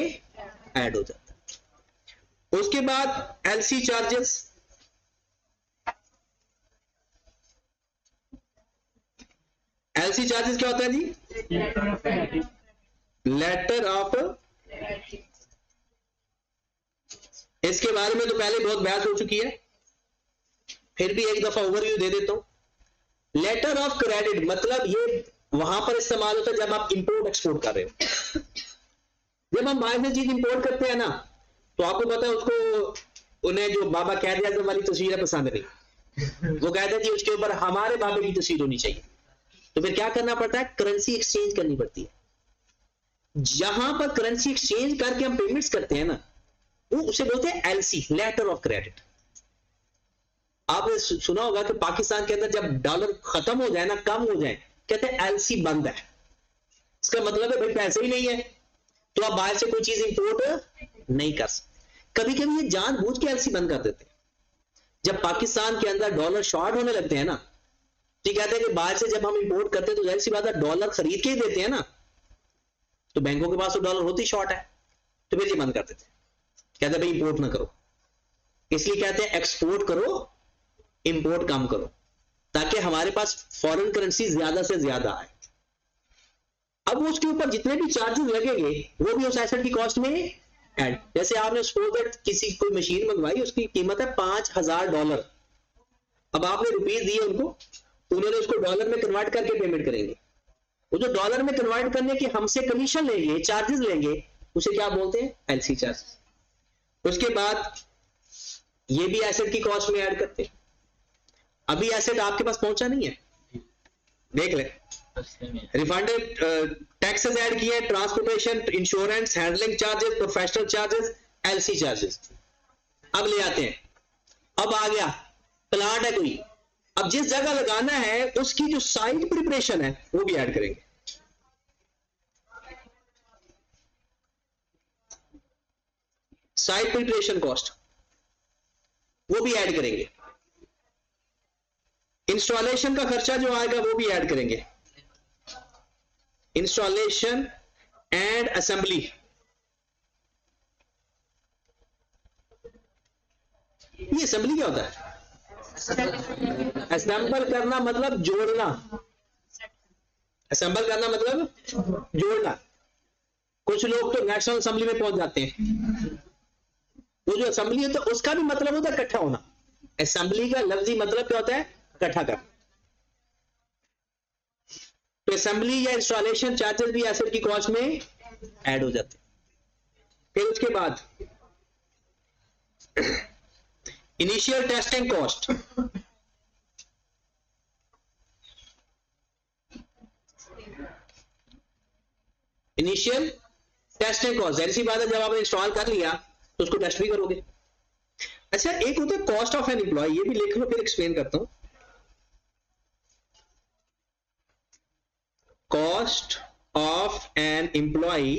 ऐड हो जाता है। उसके बाद एलसी चार्जेस, एलसी चार्जेस क्या होता है जी? लेटर ऑफ, इसके बारे में तो पहले बहुत बहस हो चुकी है, फिर भी एक दफा ओवरव्यू दे देता हूं। लेटर ऑफ क्रेडिट मतलब ये वहां पर इस्तेमाल होता है जब आप इंपोर्ट एक्सपोर्ट कर रहे हो। जब हम बाहर से चीज इंपोर्ट करते हैं ना तो आपको पता है उसको, उन्हें जो बाबा कैद आजम वाली तस्वीरें पसंद नहीं, वो कहते हैं कि उसके ऊपर हमारे बाबे की तस्वीर होनी चाहिए। तो फिर क्या करना पड़ता है, करेंसी एक्सचेंज करनी पड़ती है। जहां पर करेंसी एक्सचेंज करके हम पेमेंट्स करते हैं ना, वो उसे बोलते हैं एलसी, लेटर ऑफ क्रेडिट। आपने सुना होगा कि पाकिस्तान के अंदर जब डॉलर खत्म हो जाए ना, कम हो जाए, कहते हैं एलसी बंद है। इसका मतलब है भाई पैसे ही नहीं है तो आप बाहर से कोई चीज इंपोर्ट नहीं कर सकते। कभी कभी ये जानबूझ के एलसी बंद कर देते हैं। जब पाकिस्तान के अंदर डॉलर शॉर्ट होने लगते हैं ना, तो कहते हैं कि बाहर से जब हम इंपोर्ट करते हैं तो जाहिर सी बात है डॉलर खरीद के ही देते हैं ना, तो बैंकों के पास तो डॉलर होती शॉर्ट है, तो फिर ये बंद कर देते हैं। कहते हैं भाई इंपोर्ट ना करो, इसलिए कहते हैं एक्सपोर्ट करो, इंपोर्ट कम करो, ताकि हमारे पास फॉरेन करेंसी ज्यादा से ज्यादा आए। अब उसके ऊपर जितने भी चार्जेस लगेंगे वो भी उस एसेट की कॉस्ट में ऐड। जैसे आपने सपोज दैट किसी कोई मशीन मंगवाई, उसकी कीमत है $5000, अब आपने रुपीज दिए उनको, उन्होंने उसको डॉलर में कन्वर्ट करके पेमेंट करेंगे। वो जो डॉलर में कन्वर्ट करने के हमसे कमीशन लेंगे, चार्जेस लेंगे, उसे क्या बोलते हैं, एलसी चार्जेस। उसके बाद ये भी एसेट की कॉस्ट में ऐड करते हैं। अभी एसेट आपके पास पहुंचा नहीं है, देख ले। रिफंडेड टैक्सेस ऐड किए, transportation, insurance, handling charges, professional charges, LC charges. अब ले आते हैं, अब आ गया प्लांट है कोई, अब जिस जगह लगाना है उसकी जो साइट प्रिपरेशन है वो भी ऐड करेंगे। साइट प्रिपरेशन कॉस्ट वो भी ऐड करेंगे। इंस्टॉलेशन का खर्चा जो आएगा वो भी ऐड करेंगे। इंस्टॉलेशन एंड असेंबली, ये असेंबली क्या होता है? असेंबल करना मतलब जोड़ना, असेंबल करना मतलब जोड़ना। कुछ लोग तो नेशनल असेंबली में पहुंच जाते हैं, वो जो असेंबली होता है उसका भी मतलब होता है इकट्ठा होना। असेंबली का लफ्जी मतलब क्या होता है? इकट्ठा करना। तो असेंबली या इंस्टॉलेशन चार्जेस भी एसेट की कॉस्ट में ऐड हो जाते हैं। फिर उसके बाद initial testing cost, initial testing cost जाहिर सी बात है, जब आपने इंस्टॉल कर लिया तो उसको टेस्ट भी करोगे। अच्छा, एक होता है कॉस्ट ऑफ एन एम्प्लॉय, ये भी लिख लो फिर एक्सप्लेन करता हूं। कॉस्ट ऑफ एन एम्प्लॉय,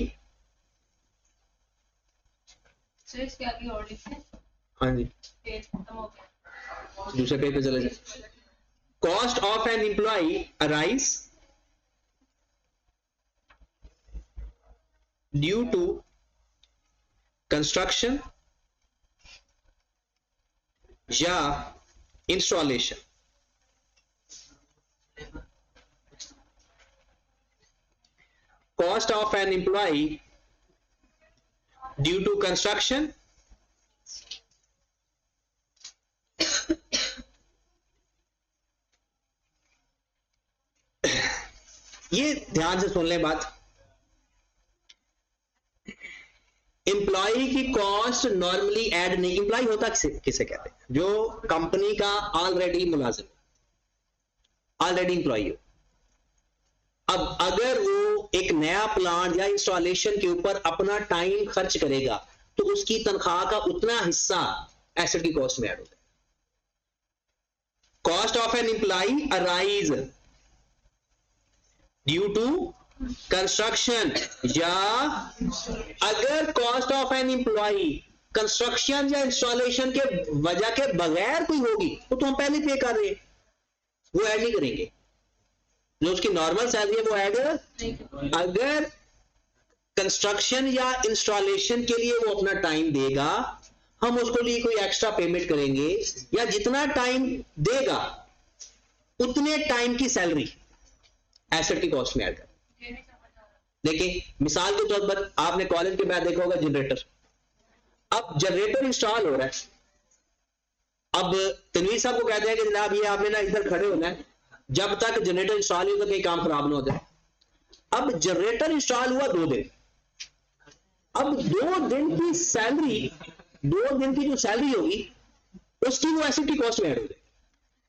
हाँ जी दूसरे पेज पे चले जाए। Cost of an employ arise due to construction या installation. Cost of an employee due to construction ये ध्यान से सुन ले बात। एम्प्लॉय की कॉस्ट नॉर्मली ऐड नहीं, एम्प्लॉय होता किसे कहते हैं? जो कंपनी का ऑलरेडी मुलाजिम, ऑलरेडी एम्प्लॉय हो। अब अगर वो एक नया प्लांट या इंस्टॉलेशन के ऊपर अपना टाइम खर्च करेगा तो उसकी तनख्वाह का उतना हिस्सा एसेट की कॉस्ट में ऐड होता है। Cost of an employ arise due to construction, या अगर cost of an employ construction या इंस्टॉलेशन के वजह के बगैर कोई होगी तो हम पहले पे कर रहे हैं, वो ऐड नहीं करेंगे। जो उसकी नॉर्मल सैलरी है वो ऐड, अगर कंस्ट्रक्शन या इंस्टॉलेशन के लिए वो अपना टाइम देगा, हम उसको लिए कोई एक्स्ट्रा पेमेंट करेंगे, या जितना टाइम देगा उतने टाइम की सैलरी एसेट की कॉस्ट में ऐड कर। देखिए मिसाल के तौर पर आपने कॉलेज के बाद देखा होगा जनरेटर। अब जनरेटर इंस्टॉल हो रहा है, अब तनवीर साहब को कहते हैं कि जनाब ये आपने ना इधर खड़े होना है, जब तक जनरेटर इंस्टॉल हो तो कहीं काम खराब ना हो जाए। अब जनरेटर इंस्टॉल हुआ 2 दिन, अब 2 दिन की सैलरी, 2 दिन की जो सैलरी होगी उसकी वो एसेट की कॉस्ट में ऐड हो जाएगी,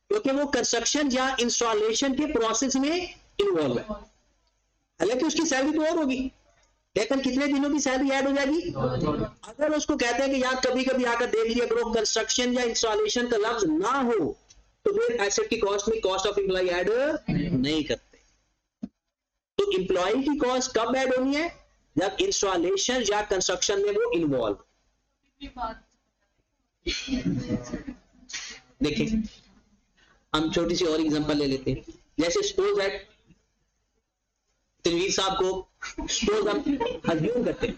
क्योंकि वो कंस्ट्रक्शन या इंस्टॉलेशन के प्रोसेस में इन्वॉल्व है। हालांकि उसकी सैलरी तो और होगी, लेकिन कितने दिनों की सैलरी ऐड हो जाएगी? अगर उसको कहते हैं कि यार कभी कभी आकर देख लिया करो कंस्ट्रक्शन या इंस्टॉलेशन का लफ्ज ना हो तो फिर एसेट की कॉस्ट में कॉस्ट ऑफ एम्प्लॉय ऐड नहीं करते। तो एम्प्लॉय की कॉस्ट कब ऐड होनी है? जब इंस्टॉलेशन या कंस्ट्रक्शन में वो इन्वॉल्व। देखिए हम छोटी सी और एग्जांपल ले लेते हैं। जैसे सपोज दैट तनवीर साहब को सपोज हम अज्यूम करते हैं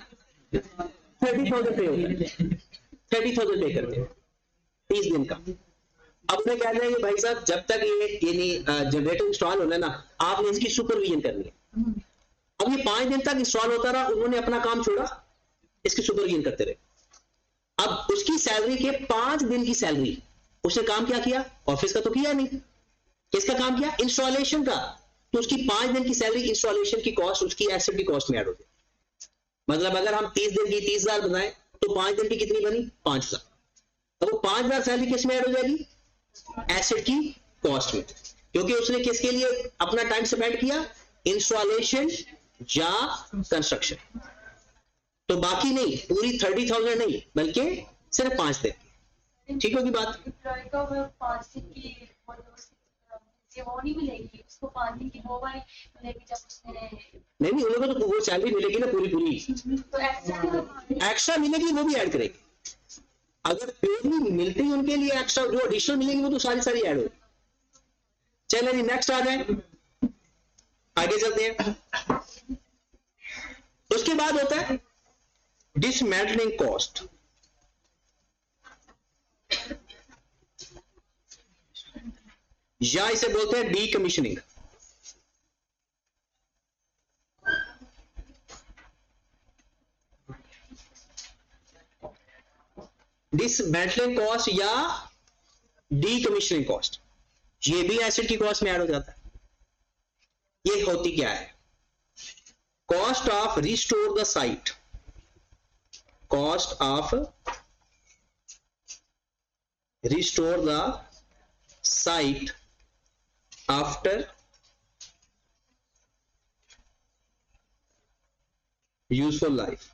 30,000 पे होता है, 30,000 पे करते हैं 30 दिन का। अब उन्हें कहते हैं कि भाई साहब जब तक ये जनरेटर इंस्टॉल होना है ना, आपने इसकी सुपरविजन करनी है। अब ये 5 दिन तक इंस्टॉल होता रहा, उन्होंने अपना काम छोड़ा, इसकी सुपरविजन करते रहे। अब उसकी सैलरी के 5 दिन की सैलरी, उसने काम क्या किया? ऑफिस का तो किया नहीं, किसका काम किया? इंस्टॉलेशन का। तो उसकी 5 दिन की सैलरी इंस्टॉलेशन की कॉस्ट उसकी एसेट की कॉस्ट में ऐड हो गई। मतलब अगर हम 30 दिन की 30,000 बनाए तो 5 दिन की कितनी बनी? 5,000। अब वो 5,000 सैलरी किस में ऐड हो जाएगी? एसेट की कॉस्ट में, क्योंकि उसने किसके लिए अपना टाइम स्पेंड किया, इंस्टॉलेशन या कंस्ट्रक्शन। तो बाकी नहीं, पूरी 30,000 नहीं, बल्कि सिर्फ 5 दिन। ठीक होगी बात? नहीं उन लोगों तो वो सैलरी मिलेगी ना पूरी पूरी, एक्स्ट्रा मिलेगी वो भी ऐड करेगी। अगर पेड मिलती है उनके लिए एक्स्ट्रा जो एडिशनल मिलेगी वो तो सारी सारी ऐड होगी। चलिए जी नेक्स्ट आ जाए, आगे चलते हैं। उसके बाद होता है डिसमेंटलिंग कॉस्ट। या इसे बोलते हैं डीकमीशनिंग। डिसमेंटलिंग कॉस्ट या डीकमीशनिंग कॉस्ट, ये भी एसेट की कॉस्ट में ऐड हो जाता है। ये होती क्या है, cost of restore the site, cost of restore the site after useful life.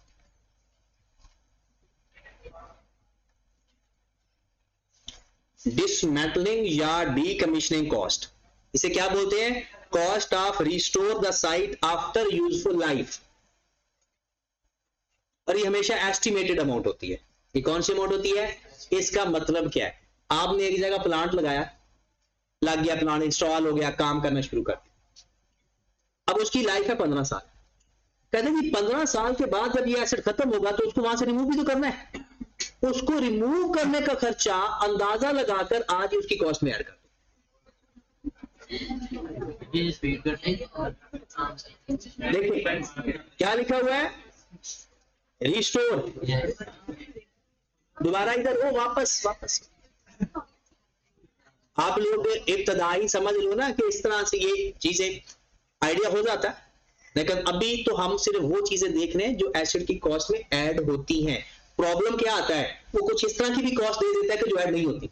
Dismantling या डीकमीशनिंग कॉस्ट, इसे क्या बोलते हैं, cost of restore the site after useful life. और ये हमेशा एस्टिमेटेड अमाउंट होती है। ये कौन सी अमाउंट होती है, इसका मतलब क्या है, आपने एक जगह प्लांट लगाया, लग गया प्लांट, इंस्टॉल हो गया, काम करना शुरू कर दिया, अब उसकी लाइफ है 15 साल। कहते हैं कि 15 साल के बाद जब ये एसेट खत्म होगा तो उसको वहां से रिमूव भी तो करना है। उसको रिमूव करने का खर्चा अंदाजा लगाकर आज उसकी कॉस्ट में ऐड कर दो। देखिए क्या लिखा हुआ है, रिस्टोर, दोबारा इधर वो वापस वापस। आप लोग इब्तदाई समझ लो ना कि इस तरह से ये चीजें आइडिया हो जाता है, लेकिन अभी तो हम सिर्फ वो चीजें देख रहे हैं जो एसेट की कॉस्ट में ऐड होती हैं। प्रॉब्लम क्या आता है, वो कुछ इस तरह की भी कॉस्ट दे देता है कि जो ऐड नहीं होती,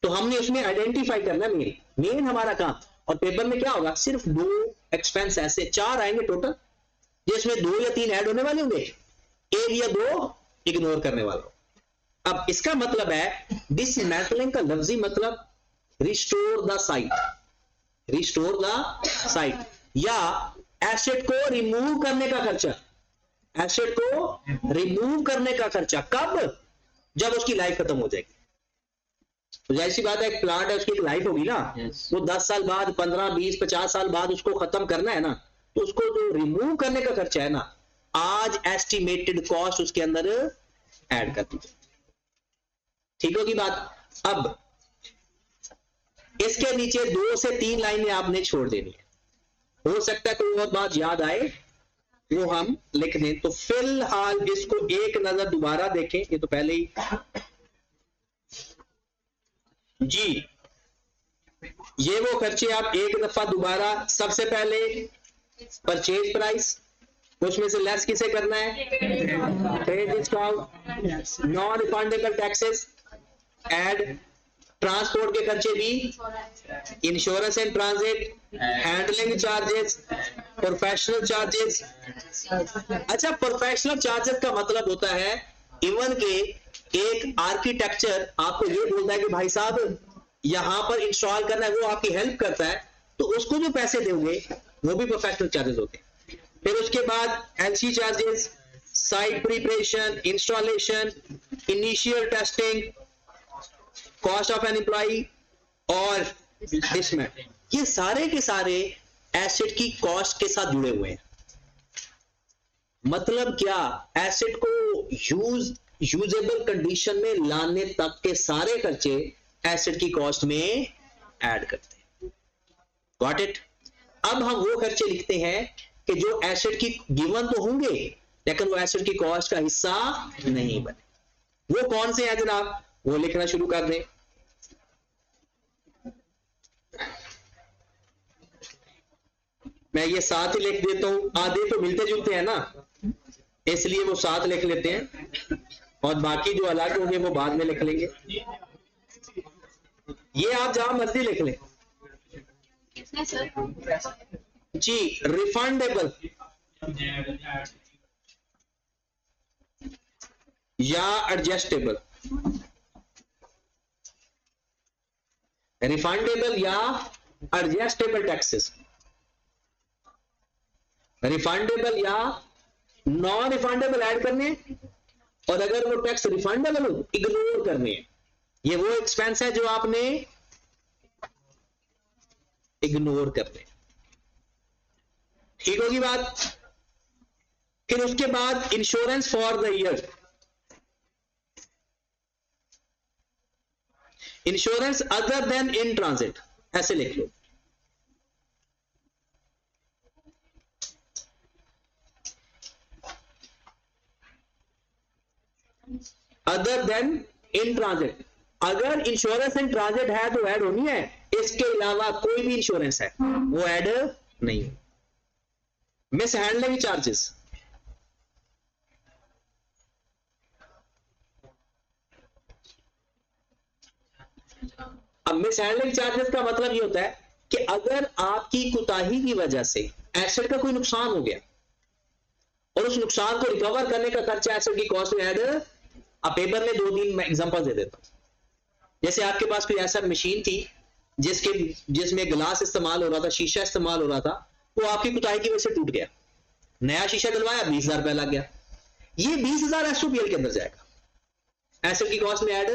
तो हमने उसमें आइडेंटिफाई करना मेन हमारा काम। और पेपर में क्या होगा, सिर्फ 2 एक्सपेंस ऐसे 4 आएंगे टोटल, जिसमें 2 या 3 ऐड होने वाले होंगे, 1 या 2 इग्नोर करने वाला। अब इसका मतलब है डिसमेंटलिंग का लफ्जी मतलब restore the site, restore the site, या एसेट को रिमूव करने का खर्चा, एसेट को रिमूव करने का खर्चा कब, जब उसकी लाइफ खत्म हो जाएगी। तो जैसी बात है, एक प्लांट है, उसकी एक लाइफ होगी ना, वो 10 साल बाद, 15, 20, 50 साल बाद उसको खत्म करना है ना, तो उसको जो रिमूव करने का खर्चा है ना, आज एस्टिमेटेड कॉस्ट उसके अंदर ऐड कर दीजिए। ठीक होगी बात। अब इसके नीचे 2 से 3 लाइनें आपने छोड़ देनी है, हो सकता है कोई और बात याद आए वो हम लिख दें। तो फिलहाल इसको एक नजर दोबारा देखें, ये तो पहले ही जी, ये वो खर्चे आप एक दफा दोबारा, सबसे पहले परचेज प्राइस, उसमें से लेस किसे करना है, trade discount, non refundable taxes, add transport के खर्चे भी, insurance and transit, handling charges, professional charges. अच्छा, प्रोफेशनल चार्जेस का मतलब होता है इवन के एक आर्किटेक्चर आपको ये बोलता है कि भाई साहब यहां पर इंस्टॉल करना है, वो आपकी हेल्प करता है, तो उसको जो पैसे दोगे वो भी प्रोफेशनल चार्जेस होते हैं। फिर उसके बाद LC charges, site preparation, installation, initial testing, cost of an employee और इसमें ये सारे के सारे एसेट की कॉस्ट के साथ जुड़े हुए हैं। मतलब क्या, एसेट को यूजेबल कंडीशन में लाने तक के सारे खर्चे एसेट की कॉस्ट में ऐड करते हैं। Got it. अब हम वो खर्चे लिखते हैं कि जो एसेट की गिवन तो होंगे लेकिन वो एसेट की कॉस्ट का हिस्सा नहीं बने। वो कौन से हैं जनाब, वो लिखना शुरू कर दें। मैं ये साथ ही लिख देता हूं, आधे तो मिलते जुलते हैं ना, इसलिए वो साथ लिख लेते हैं और बाकी जो अलग होंगे वो बाद में लिख लेंगे। ये आप जहां मर्जी लिख लें जी। रिफंडेबल या एडजस्टेबल, रिफंडेबल या एडजस्टेबल टैक्सेस, रिफंडेबल या नॉन रिफंडेबल ऐड करने हैं, और अगर वो टैक्स रिफंडेबल हो इग्नोर करने हैं। ये वो एक्सपेंस है जो आपने इग्नोर करने। ठीक होगी बात। फिर उसके बाद insurance for the year, insurance other then in transit, ऐसे लिख लो। अदर देन इन ट्रांजिट, अगर इंश्योरेंस इन ट्रांजिट है तो ऐड होनी है, इसके अलावा कोई भी इंश्योरेंस है वो ऐड नहीं। मिस हैंडलिंग चार्जेस, अब मिस हैंडलिंग चार्जेस का मतलब ये होता है कि अगर आपकी कुताही की वजह से एसेट का कोई नुकसान हो गया और उस नुकसान को रिकवर करने का खर्चा एसेट की कॉस्ट में ऐड, अब पेपर में 2-3 मैं एग्जांपल दे देता हूं। जैसे आपके पास कोई ऐसा मशीन थी जिसमें गिलास इस्तेमाल हो रहा था, शीशा इस्तेमाल हो रहा था, वो आपकी कुताही की वजह से टूट गया, नया शीशा डलवाया, 20,000 रुपया लग गया। ये 20,000 एसओपीएल के अंदर जाएगा, एसेट की कॉस्ट में ऐड,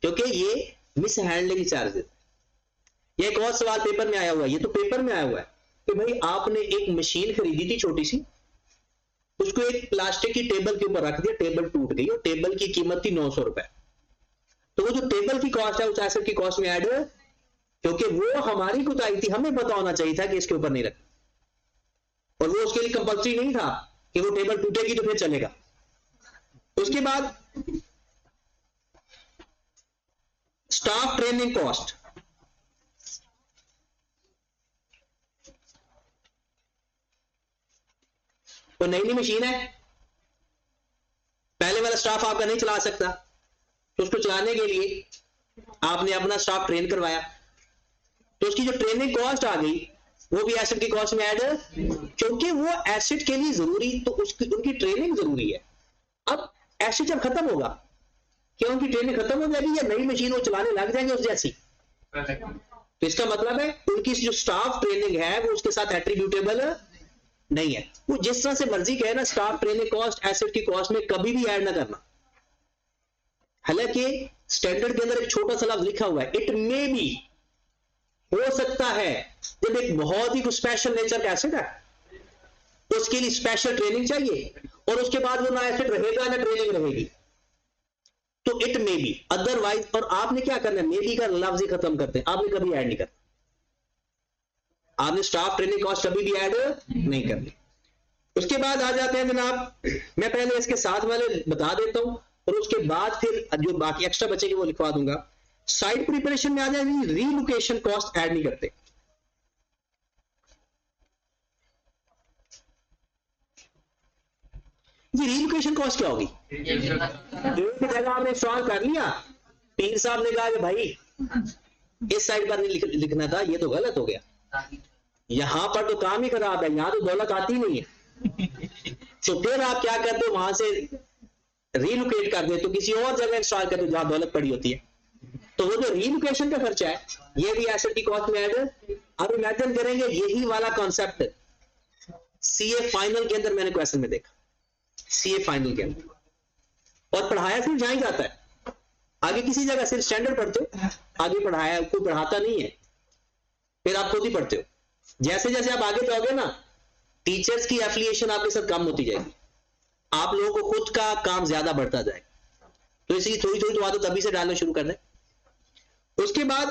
क्योंकि ये मिस हैंडलिंग चार्जेस। ये एक और सवाल पेपर में आया हुआ है, ये तो पेपर में आया हुआ है कि भाई आपने एक मशीन खरीदी थी छोटी सी, उसको एक प्लास्टिक की टेबल के ऊपर रख दिया, टेबल टूट गई और टेबल की कीमत थी 900 रुपए, तो वो जो टेबल की कॉस्ट है उस एसेट की कॉस्ट में ऐड, क्योंकि वो हमारी कुताही थी, हमें पता होना चाहिए था कि इसके ऊपर नहीं रखना, और वो उसके लिए कंपल्सरी नहीं था कि वो टेबल टूटेगी तो फिर चलेगा। उसके बाद स्टाफ ट्रेनिंग कॉस्ट, तो नई मशीन है, पहले वाला स्टाफ आपका नहीं चला सकता, तो उसको चलाने के लिए आपने अपना स्टाफ ट्रेन करवाया, तो उसकी जो ट्रेनिंग कॉस्ट आ गई वो भी एसेट की कॉस्ट में ऐड, क्योंकि वो एसेट के लिए जरूरी, तो उनकी ट्रेनिंग जरूरी है। अब एसेट जब खत्म होगा, क्या उनकी ट्रेनिंग खत्म हो जाएगी या नई मशीन वो चलाने लग जाएंगे उस जैसी? तो इसका मतलब है उनकी जो स्टाफ ट्रेनिंग है वो उसके साथ एट्रीब्यूटेबल नहीं है। वो जिस तरह से मर्जी कहे ना, स्टाफ ट्रेनिंग कॉस्ट एसेट की कॉस्ट में कभी भी ऐड ना करना। हालांकि स्टैंडर्ड के अंदर एक छोटा सा लफ्ज लिखा हुआ है, इट मे बी, हो सकता है जब एक बहुत ही स्पेशल नेचर का एसेट है उसके लिए स्पेशल ट्रेनिंग चाहिए और उसके बाद वो ना एसेट रहेगा ना ट्रेनिंग रहेगी, तो इट मे बी, अदरवाइज। और आपने क्या करना है, मे बी का लफ्ज ही खत्म करते हैं, आपने कभी ऐड नहीं करना, आपने स्टाफ ट्रेनिंग कॉस्ट कभी भी ऐड नहीं करनी। उसके बाद आ जाते हैं जनाब, मैं पहले इसके साथ वाले बता देता हूं और उसके बाद फिर जो बाकी एक्स्ट्रा बचेगी वो लिखवा दूंगा। साइट प्रिपरेशन में आ जाएगी, रीलोकेशन कॉस्ट ऐड नहीं करते। ये रीलोकेशन कॉस्ट क्या होगी? एक जगह आपने इंस्टॉल कर लिया, पीर साहब ने कहा कि भाई इस साइड पर नहीं लिखना था, ये तो गलत हो गया, यहां पर तो काम ही खराब है, यहां तो दौलत आती नहीं है, तो फिर आप क्या करते हो, वहां से रीलोकेट कर दे तो किसी और जगह इंस्टॉल कर दो जहां दौलत पड़ी होती है। तो वो जो रीलोकेशन का खर्चा है ये भी एसेट की कॉस्ट में ऐड। अब इमेजिन करेंगे यही वाला कॉन्सेप्ट सीए फाइनल के अंदर मैंने क्वेश्चन में देखा, सीए फाइनल के अंदर, और पढ़ाया सिर्फ जहां ही जाता है, आगे किसी जगह सिर्फ स्टैंडर्ड पढ़ते हो, आगे पढ़ाया कोई पढ़ाता नहीं है, फिर आप खुद ही पढ़ते हो। जैसे जैसे आप आगे जाओगे ना, टीचर्स की एफिलिएशन आपके साथ कम होती जाएगी, आप लोगों को खुद का काम ज्यादा बढ़ता जाएगा, तो इसलिए थोड़ी थोड़ी तो आदत अभी से डालना शुरू कर दें। उसके बाद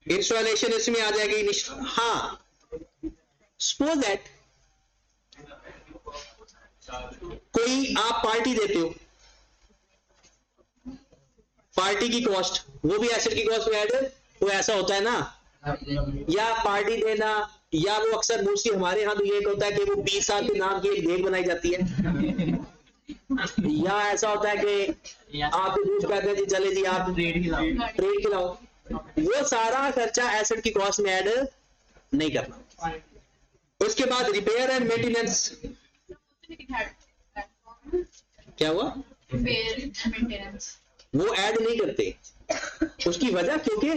इंस्टॉलेशन इसमें आ जाएगी। हाँ, सपोज दैट कोई आप पार्टी देते हो, पार्टी की कॉस्ट वो भी एसेट की कॉस्ट में ऐड। वो ऐसा होता है ना, या पार्टी देना, या वो अक्सर मोस्टली हमारे यहां तो ये होता है कि वो 20 साल के नाम की एक देग बनाई जाती है, या ऐसा होता है कि आप यूज करते हैं जी, चले जी आप ट्रेड खिलाओ, वो सारा खर्चा एसेट की कॉस्ट में ऐड नहीं करना। उसके बाद रिपेयर एंड मेंटेनेंस, क्या हुआ, वो ऐड नहीं करते। उसकी वजह क्योंकि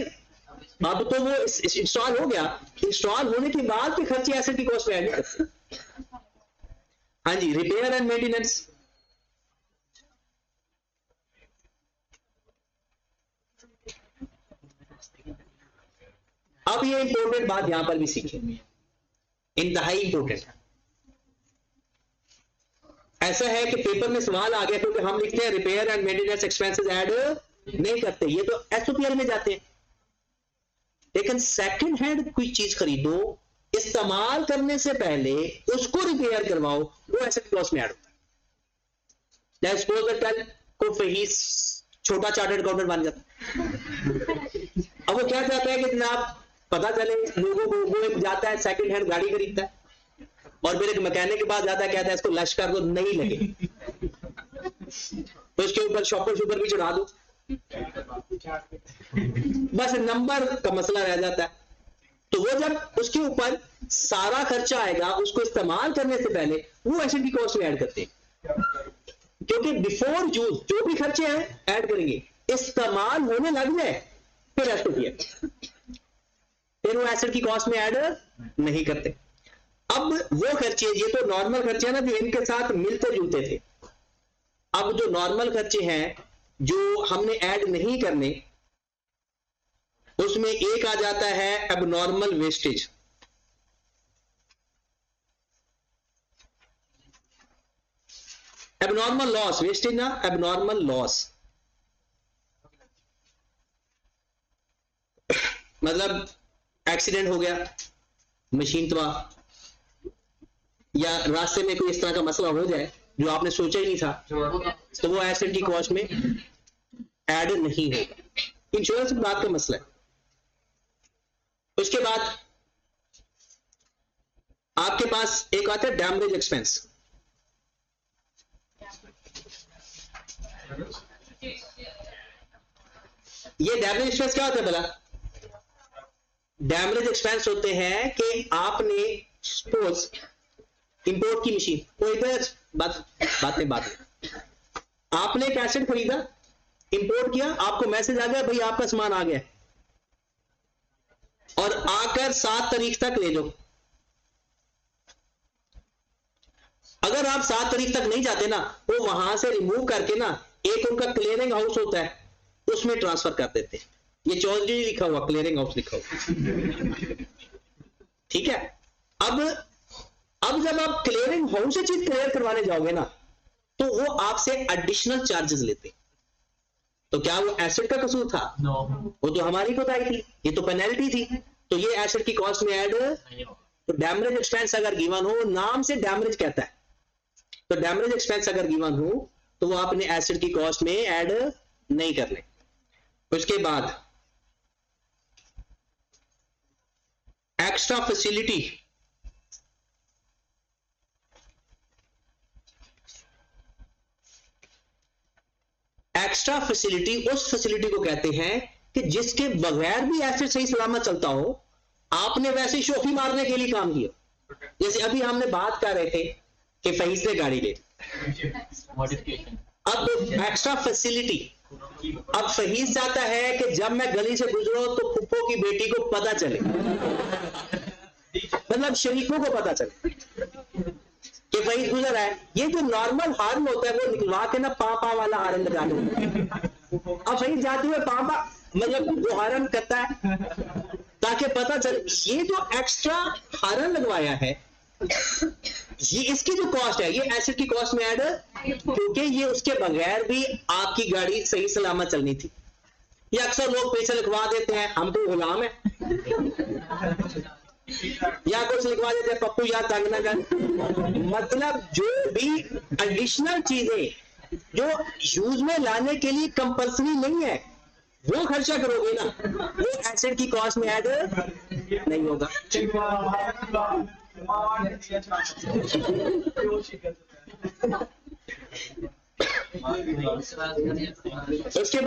अब तो वो इंस्टॉल हो गया, इंस्टॉल होने के बाद के खर्चे एसेट की कॉस्ट में ऐड नहीं करते। हाँ जी, रिपेयर एंड मेंटेनेंस, अब ये इंपॉर्टेंट बात यहां पर भी सीखें, इंतहाई इंपॉर्टेंट। ऐसा है कि पेपर में सवाल आ गया क्योंकि हम लिखते हैं repair and maintenance expenses add नहीं करते, ये तो एसओपीआर में जाते हैं। लेकिन सेकंड हैंड कोई चीज खरीदो, इस्तेमाल करने से पहले उसको रिपेयर करवाओ, वो एसेट कॉस्ट में ऐड होता है। सपोज कल को फहीस छोटा चार्टर्ड अकाउंटेंट बन जाता है, अब वो क्या चाहता है कि जनाब पता चले लोगों को, वो एक जाता है सेकंड हैंड गाड़ी खरीदता है और मेरे मैकेनिक के पास जाता है, कहता है इसको लश कर दो, नहीं लगे तो उसके ऊपर शॉपर भी चढ़ा दो, बस नंबर का मसला रह जाता है। तो वो जब उसके ऊपर सारा खर्चा आएगा, उसको इस्तेमाल करने से पहले वो एसेट की कॉस्ट में ऐड करते हैं, क्योंकि बिफोर यूज जो भी खर्चे हैं ऐड करेंगे, इस्तेमाल होने लग जाए फिर एसओपीआर, फिर वो एसेट की कॉस्ट में ऐड नहीं करते। अब वो खर्चे, ये तो नॉर्मल खर्चे हैं ना जो इनके साथ मिलते जुलते थे। अब जो नॉर्मल खर्चे हैं जो हमने ऐड नहीं करने, उसमें एक आ जाता है abnormal wastage. Abnormal loss, wastage ना, एबनॉर्मल लॉस मतलब एक्सीडेंट हो गया, मशीन तबाह, या रास्ते में कोई इस तरह का मसला हो जाए जो आपने सोचा ही नहीं था, तो वो एसेट की कॉस्ट में ऐड नहीं होगा। इंश्योरेंस की बात का मसला है। उसके बाद आपके पास एक आता है डैमेज एक्सपेंस। ये डैमेज एक्सपेंस क्या होता है भला? डैमेज एक्सपेंस होते हैं कि आपने सपोज इंपोर्ट की मशीन, कोई बात आपने एक एसेट खरीदा, इंपोर्ट किया, आपको मैसेज आ गया भाई आपका सामान आ गया, और आकर 7 तारीख तक ले जाओ। अगर आप 7 तारीख तक नहीं जाते ना, वो वहां से रिमूव करके ना एक उनका क्लियरिंग हाउस होता है, उसमें ट्रांसफर कर देते हैं। ये चौधरी लिखा हुआ, क्लियरिंग हाउस लिखा हुआ, ठीक है। अब जब आप क्लियरिंग हाउस से चीज क्लियर करवाने जाओगे ना, तो वो आपसे एडिशनल चार्जेस लेते। तो क्या वो एसेट का कसूर था? no. वो तो हमारी कोताही थी, ये तो पेनल्टी थी, तो ये एसेट की कॉस्ट में ऐड। तो डैमेज एक्सपेंस अगर गिवन हो, नाम से डैमेज कहता है, तो डैमेज एक्सपेंस अगर गिवन हो तो वो आपने एसेट की कॉस्ट में ऐड नहीं करने। उसके बाद एक्स्ट्रा फैसिलिटी, एक्स्ट्रा फैसिलिटी उस फैसिलिटी को कहते हैं कि जिसके बगैर भी एसेट सही सलामत चलता हो, आपने वैसे ही शोखी मारने के लिए काम किया। जैसे अभी हमने बात कर रहे थे कि फहीस ने गाड़ी ले, अब एक्स्ट्रा फैसिलिटी, अब फहीस चाहता है कि जब मैं गली से गुजरूं तो फुप्पो की बेटी को पता चले, मतलब शरीकों को पता चले कि फहीस गुजर है। ये जो नॉर्मल हार्न होता है वो निकलवा के ना पापा वाला हार्न लगा दो। अब फहीस जाती है पापा, मतलब वो हार्न करता है ताकि पता चले। ये जो एक्स्ट्रा हार्न लगवाया है, ये इसकी जो कॉस्ट है, ये एसेट की कॉस्ट में ऐड, क्योंकि ये उसके बगैर भी आपकी गाड़ी सही सलामत चलनी थी। ये अक्सर लोग पैसे लिखवा देते हैं, हम तो गुलाम है, या कुछ लिखवा देते हैं पप्पू या तंग न कर। मतलब जो भी एडिशनल चीजें जो यूज में लाने के लिए कंपल्सरी नहीं है, वो खर्चा करोगे ना, वो एसेट की कॉस्ट में ऐड नहीं होगा। उसके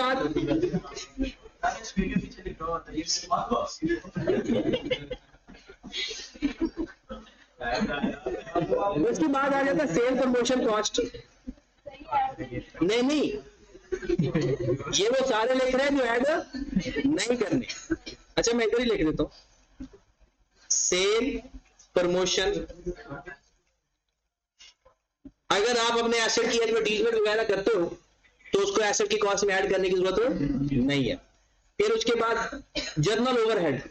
बाद आ जाता है सेल प्रमोशन कॉस्ट। नहीं, ये वो सारे लिख रहे हैं जो ऐड नहीं करने। अच्छा मैं इधर ही लिख देता हूं, सेल प्रमोशन। अगर आप अपने एसेट की एडवर्टीजमेंट वगैरह करते हो तो उसको एसेट की कॉस्ट में ऐड करने की जरूरत नहीं है। फिर उसके बाद जर्नल ओवरहेड,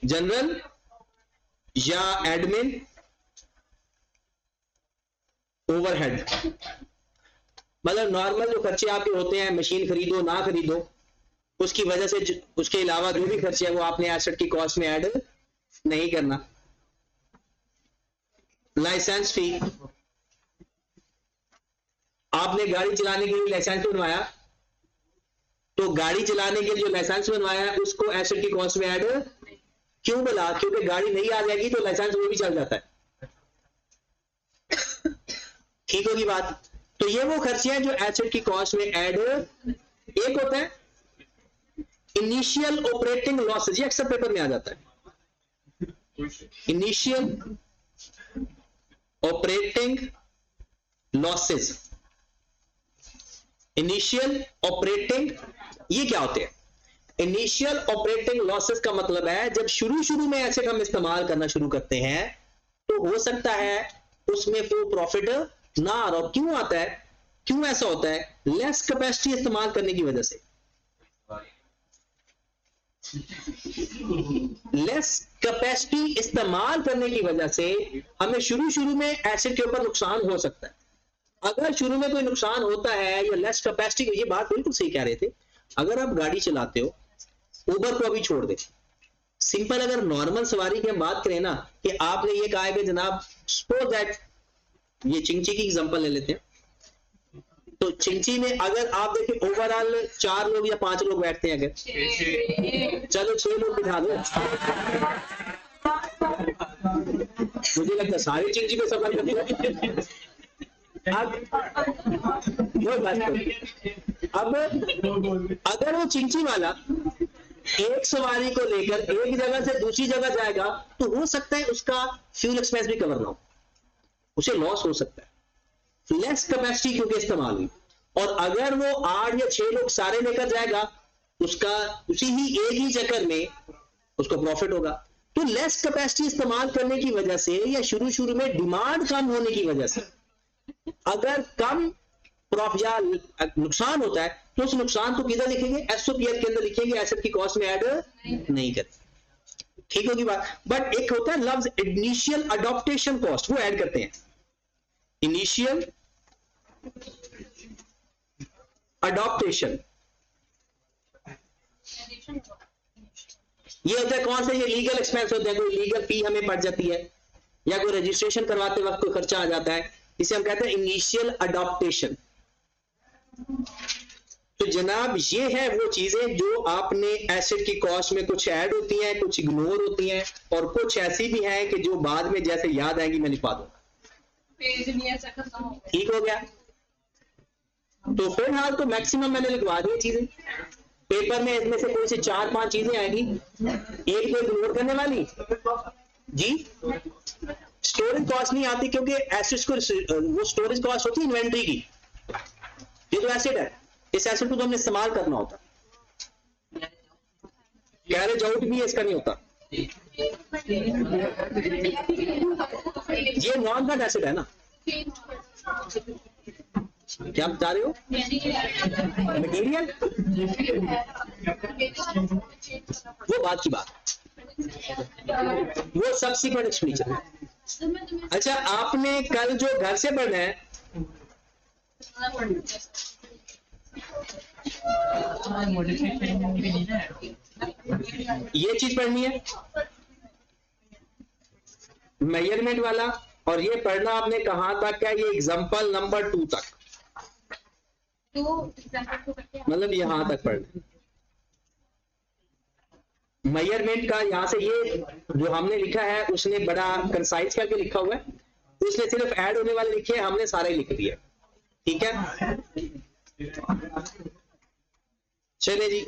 जनरल या एडमिन ओवरहेड, मतलब नॉर्मल जो खर्चे आपके होते हैं, मशीन खरीदो ना खरीदो, उसकी वजह से उसके अलावा जो भी खर्चे हैं वो आपने एसेट की कॉस्ट में ऐड नहीं करना। लाइसेंस फी, आपने गाड़ी चलाने के लिए लाइसेंस बनवाया, तो गाड़ी चलाने के लिए जो लाइसेंस बनवाया उसको एसेट की कॉस्ट में ऐड क्यों बोला? क्योंकि गाड़ी नहीं आ जाएगी तो लाइसेंस वो भी चल जाता है। ठीक होगी बात? तो ये वो खर्चे हैं जो एसेट की कॉस्ट में ऐड। एक होता है इनिशियल ऑपरेटिंग लॉसेज, ये अक्सर पेपर में आ जाता है, initial operating losses. Initial operating ये क्या होते हैं? इनिशियल ऑपरेटिंग लॉसेस का मतलब है जब शुरू में ऐसे हम इस्तेमाल करना शुरू करते हैं तो हो सकता है उसमें वो प्रॉफिट ना आ रहा हो। क्यों आता है? क्यों ऐसा होता है? लेस कैपेसिटी इस्तेमाल करने की वजह से। लेस कैपेसिटी इस्तेमाल करने की वजह से हमें शुरू में एसेट के ऊपर नुकसान हो सकता है। अगर शुरू में कोई नुकसान होता है या लेस कैपेसिटी, ये बात बिल्कुल सही कह रहे थे। अगर आप गाड़ी चलाते हो, उबर को अभी छोड़ दे, सिंपल अगर नॉर्मल सवारी की हम बात करें ना, कि आपने ये कहा है कि जनाब सपोज दैट, ये चिंची की एग्जांपल ले लेते हैं, तो चिंची में अगर आप देखें ओवरऑल 4 लोग या 5 लोग बैठते हैं, अगर चलो 6 लोग बिठा दो, मुझे लगता है सारी चिंची पे सफर करते हैं। अब अगर वो चिंची वाला एक सवारी को लेकर एक जगह से दूसरी जगह जाएगा तो हो सकता है उसका फ्यूल एक्सपेंस भी कवर ना हो, उसे लॉस हो सकता है, लेस कैपेसिटी क्योंकि इस्तेमाल हुई। और अगर वो 8 या 6 लोग सारे लेकर जाएगा, उसका उसी ही एक ही चक्कर में उसको प्रॉफिट होगा। तो लेस कैपेसिटी इस्तेमाल करने की वजह से या शुरू में डिमांड कम होने की वजह से अगर कम प्रॉफिट या नुकसान होता है तो उस नुकसान को किधर लिखेंगे? एसओपीएल के अंदर लिखेंगे, एसेट की कॉस्ट में ऐड नहीं करते। ठीक होगी बात? बट एक होता है लफ्ज इनिशियल अडॉप्टेशन कॉस्ट, वो ऐड करते हैं। इनिशियल अडॉप्टेशन ये होता है कौन सा? ये लीगल एक्सपेंस होता है, कोई लीगल फी हमें पड़ जाती है या कोई रजिस्ट्रेशन करवाते वक्त कोई खर्चा आ जाता है, इसे हम कहते हैं इनिशियल अडॉप्टेशन। तो जनाब ये है वो चीजें जो आपने एसेट की कॉस्ट में कुछ ऐड होती हैं, कुछ इग्नोर होती हैं, और कुछ ऐसी भी हैं कि जो बाद में जैसे याद आएंगी मैं लिखवा दूंगा। ठीक हो गया? तो फिलहाल तो मैक्सिमम मैंने लिखवा दी चीजें पेपर में, इसमें से कोई से 4-5 चीजें आएंगी, एक तो इग्नोर करने वाली जी। स्टोरेज कॉस्ट नहीं आती क्योंकि एसेट्स को वो स्टोरेज कॉस्ट होती है इन्वेंट्री की। ये तो एसेट है, इस एसेट को तो हमने इस्तेमाल करना होता, कैरेज आउट भी इसका नहीं होता। ये नॉन फंड एसेट है ना? क्या बता रहे हो? मटेरियल, वो बात की बात, वो सब्सिक्वेंट एक्सपेंडिचर। अच्छा आपने कल जो घर से पढ़ना है ये चीज पढ़नी है, मेजरमेंट वाला, और ये पढ़ना आपने कहां तक है? ये एग्जांपल नंबर 2 तक, मतलब यहां तक पढ़ना। मेजरमेंट का यहां से ये जो हमने लिखा है उसने बड़ा कंसाइज करके लिखा हुआ है, उसने सिर्फ ऐड होने वाले लिखे हैं, हमने सारे लिख दिए। ठीक है, चले जी।